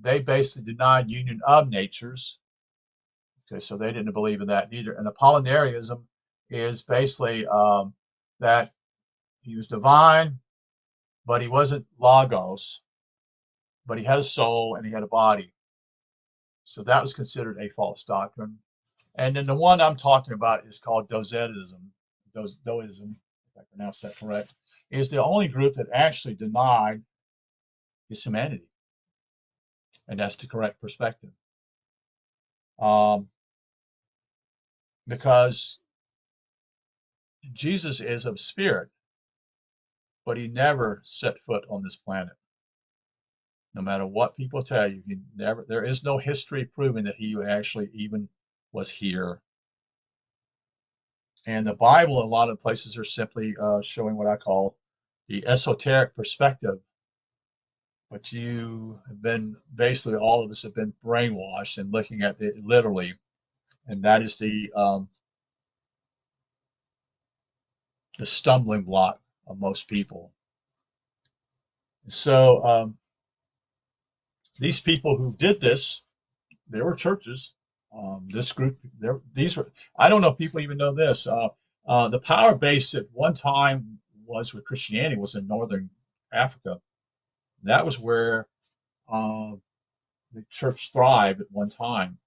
They basically denied union of natures. Okay, so they didn't believe in that either. And Apollinarianism is basically that he was divine, but he wasn't logos, but he had a soul and he had a body. So that was considered a false doctrine. And then the one I'm talking about is called Docetism. Doism, if I pronounce that correct, is the only group that actually denied his humanity. And that's the correct perspective. Because Jesus is of spirit, but he never set foot on this planet. No matter what people tell you, he never. There is no history proving that he actually even was here. And the Bible, in a lot of places, are simply showing what I call the esoteric perspective. But you have been basically all of us have been brainwashed and looking at it literally, and that is the stumbling block of most people. So these people who did this, they were churches. This group, these were. I don't know if people even know this. The power base at one time was with Christianity was in northern Africa. That was where uh, the church thrived at one time.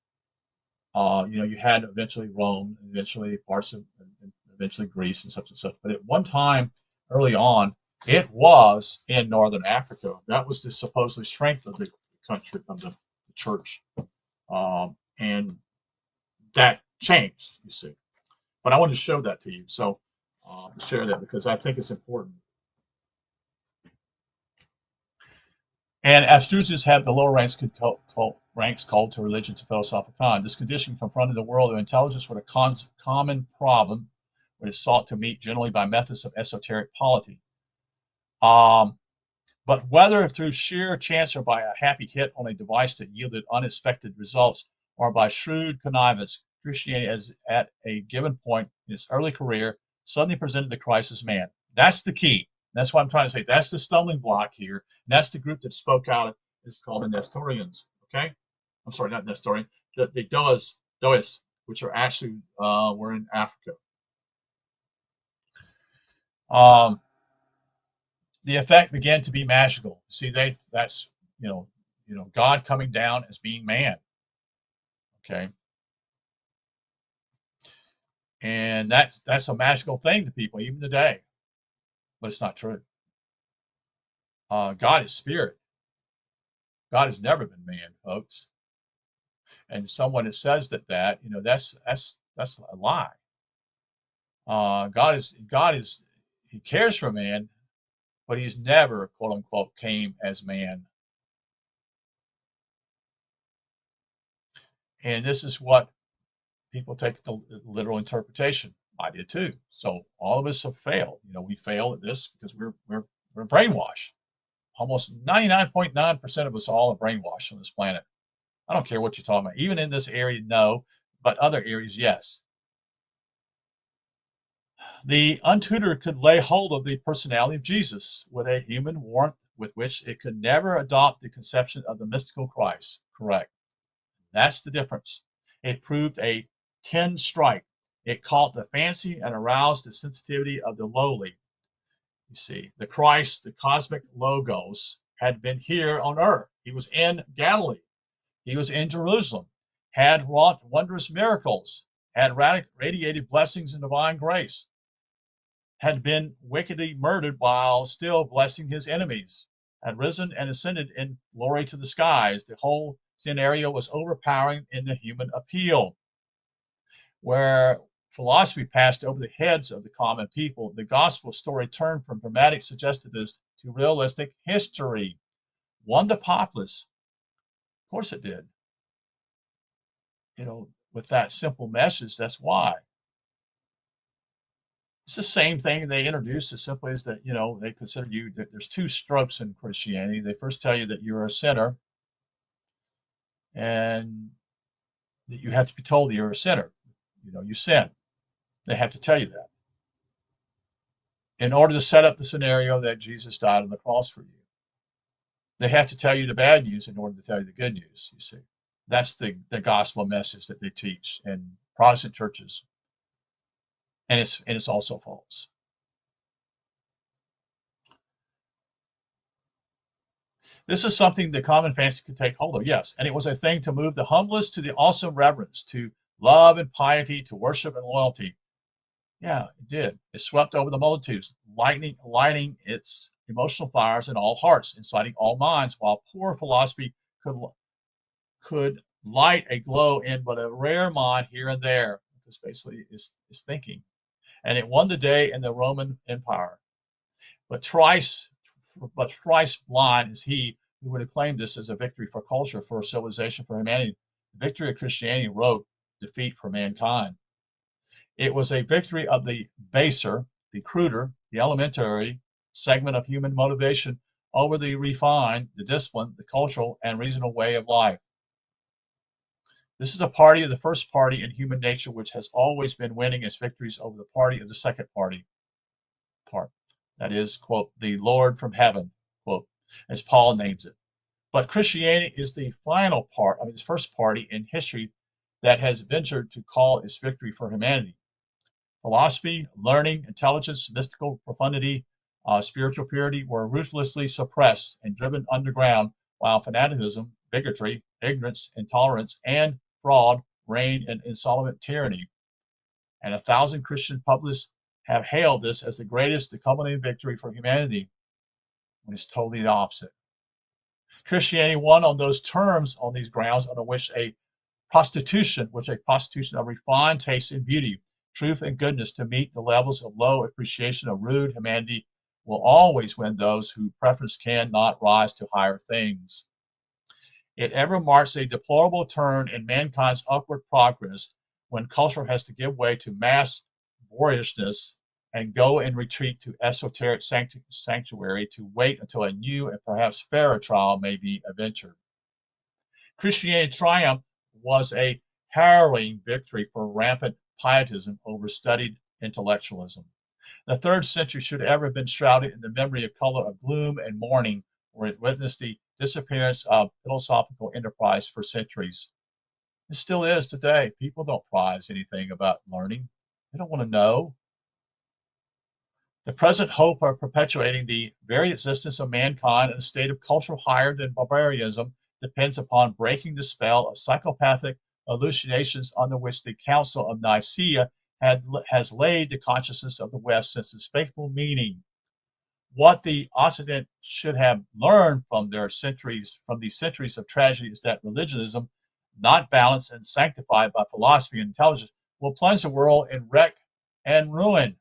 You had eventually Rome, eventually parts of, eventually Greece and such and such. But at one time, early on, it was in northern Africa. That was the supposedly strength of the country, of the church, and that changed. You see, but I wanted to show that to you, so share that because I think it's important. And abstrusists have the lower ranks called to religion to philosophicon. This condition confronted the world of intelligence with a common problem, which is sought to meet generally by methods of esoteric polity. Um, but whether through sheer chance or by a happy hit on a device that yielded unexpected results, or by shrewd connivance, Christianity, as at a given point in its early career, suddenly presented the crisis man. That's the key. That's what I'm trying to say. That's the stumbling block here. And that's the group that spoke out. It's called the Nestorians. Okay? I'm sorry, not Nestorian. The Dois, which are actually were in Africa. Um, the effect began to be magical. See, that's God coming down as being man. Okay, and that's a magical thing to people even today, but it's not true. God is spirit. God has never been man, folks. And someone that says that's a lie. God is he cares for man, but he's never quote unquote came as man. And this is what people take the literal interpretation. I did too. So all of us have failed. We fail at this because we're brainwashed. Almost 99.9% of us all are brainwashed on this planet. I don't care what you're talking about. Even in this area, no, but other areas, yes. The untutored could lay hold of the personality of Jesus with a human warmth with which it could never adopt the conception of the mystical Christ. Correct. That's the difference. It proved a 10 strike. It caught the fancy and aroused the sensitivity of the lowly. You see, the Christ, the cosmic logos, had been here on earth. He was in Galilee. He was in Jerusalem, had wrought wondrous miracles, had radiated blessings and divine grace, had been wickedly murdered while still blessing his enemies, had risen and ascended in glory to the skies. The whole scenario was overpowering in the human appeal. Where philosophy passed over the heads of the common people, the gospel story turned from dramatic suggestiveness to realistic history. Won the populace. Of course it did. With that simple message, that's why. It's the same thing they introduced as simply as that, they consider you, that there's two strokes in Christianity. They first tell you that you're a sinner and that you have to be told that you're a sinner. You sin. They have to tell you that in order to set up the scenario that Jesus died on the cross for you. They have to tell you the bad news in order to tell you the good news, you see. That's the gospel message that they teach in Protestant churches. And it's also false. This is something the common fancy could take hold of, yes. And it was a thing to move the humblest to the awesome reverence, to love and piety, to worship and loyalty. Yeah, it did. It swept over the multitudes, lighting its emotional fires in all hearts, inciting all minds, while poor philosophy could light a glow in but a rare mind here and there, because basically is thinking. and it won the day in the Roman Empire. But thrice, but thrice blind is he who would have claimed this as a victory for culture, for civilization, for humanity. The victory of Christianity wrote defeat for mankind. It was a victory of the baser, the cruder, the elementary segment of human motivation over the refined, the disciplined, the cultural, and reasonable way of life. This is a party of the first party in human nature, which has always been winning its victories over the party of the second party part. That is, quote, the Lord from heaven, quote, as Paul names it. But Christianity is the final part, its first party in history that has ventured to call its victory for humanity. Philosophy, learning, intelligence, mystical profundity, spiritual purity were ruthlessly suppressed and driven underground, while fanaticism, bigotry, ignorance, intolerance, and fraud reigned in insolvent tyranny. And 1,000 Christian publicists have hailed this as the greatest, the culminating victory for humanity, when it's totally the opposite. Christianity won on those terms, on these grounds, on which a prostitution of refined taste and beauty, truth and goodness to meet the levels of low appreciation of rude humanity will always win those whose preference cannot rise to higher things. It ever marks a deplorable turn in mankind's upward progress when culture has to give way to mass boorishness and go in retreat to esoteric sanctuary to wait until a new and perhaps fairer trial may be adventured. Christianity's triumph was a harrowing victory for rampant pietism over studied intellectualism. The 3rd century should ever have been shrouded in the memory of color of gloom and mourning, where it witnessed the disappearance of philosophical enterprise for centuries. It still is today. People don't prize anything about learning. They don't want to know. The present hope of perpetuating the very existence of mankind in a state of cultural higher than barbarism depends upon breaking the spell of psychopathic hallucinations under which the Council of Nicaea has laid the consciousness of the West since its fateful meaning. What the Occident should have learned from these centuries of tragedy is that religionism, not balanced and sanctified by philosophy and intelligence, will plunge the world in wreck and ruin.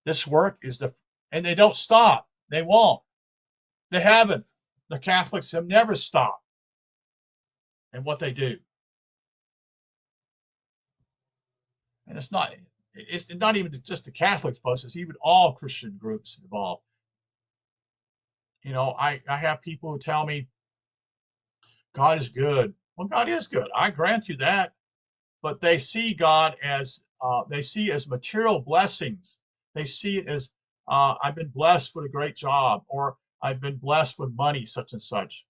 This work is and they don't stop. They won't. They haven't. The Catholics have never stopped in what they do. And it's not even just the Catholics, folks. It's even all Christian groups involved. You know, I have people who tell me God is good. Well, God is good. I grant you that. But they see God as material blessings. They see it as I've been blessed with a great job, or I've been blessed with money, such and such.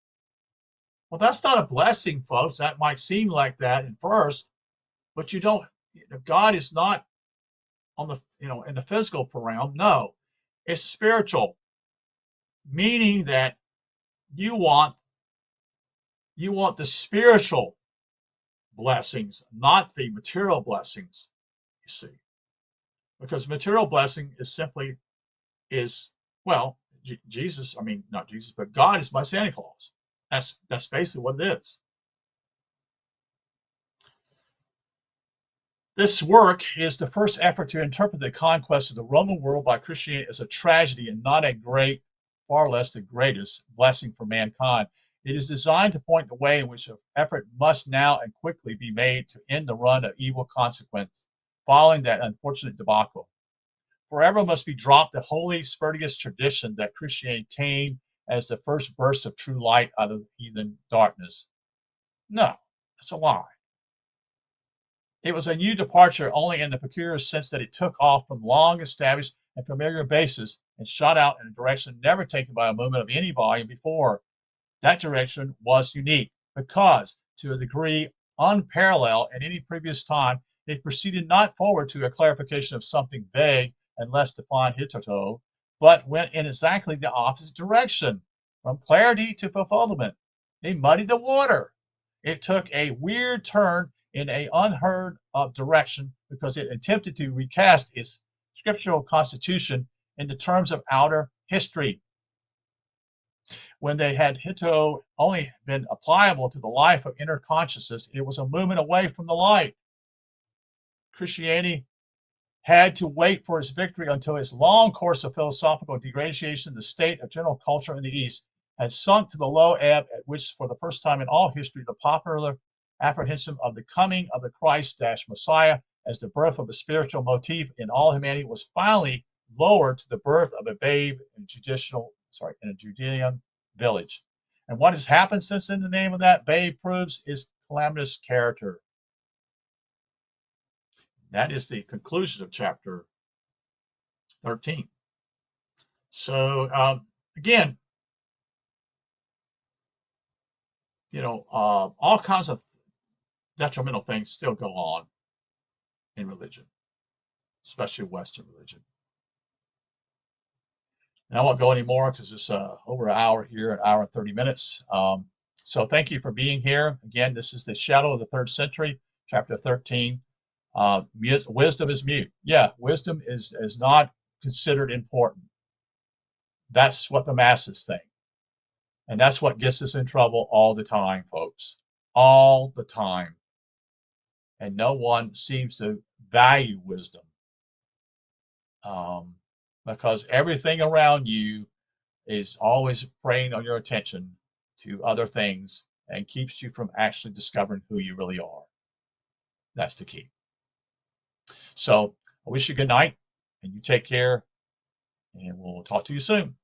Well, that's not a blessing, folks. That might seem like that at first, but you don't. God is not on the in the physical realm. No, it's spiritual, meaning that you want the spiritual blessings, not the material blessings. You see, because material blessing is well, Jesus. I mean, not Jesus, but God is my Santa Claus. That's basically what it is. This work is the first effort to interpret the conquest of the Roman world by Christianity as a tragedy and not a great, far less the greatest, blessing for mankind. It is designed to point the way in which an effort must now and quickly be made to end the run of evil consequence following that unfortunate debacle. Forever must be dropped the holy spurious tradition that Christianity came as the first burst of true light out of heathen darkness. No, that's a lie. It was a new departure only in the peculiar sense that it took off from long established and familiar bases and shot out in a direction never taken by a movement of any volume before. That direction was unique because, to a degree unparalleled at any previous time, it proceeded not forward to a clarification of something vague and less defined hitherto, but went in exactly the opposite direction, from clarity to fulfillment. It muddied the water. It took a weird turn in an unheard of direction because it attempted to recast its scriptural constitution in the terms of outer history, when they had hitherto only been applicable to the life of inner consciousness. It was a movement away from the light. Christianity had to wait for his victory until his long course of philosophical degradation, the state of general culture in the East, had sunk to the low ebb at which, for the first time in all history, the popular apprehension of the coming of the Christ-Messiah as the birth of a spiritual motif in all humanity was finally lowered to the birth of a babe in a Judean village. And what has happened since then, the name of that babe proves is calamitous character. That is the conclusion of chapter 13. So again, all kinds of detrimental things still go on in religion, especially Western religion. And I won't go anymore because it's over an hour here, an hour and 30 minutes. So thank you for being here. Again, this is the Shadow of the Third Century, chapter 13. Wisdom is mute. Yeah, wisdom is not considered important. That's what the masses think. And that's what gets us in trouble all the time, folks. All the time. And no one seems to value wisdom because everything around you is always preying on your attention to other things and keeps you from actually discovering who you really are. That's the key. So I wish you good night and you take care, and we'll talk to you soon.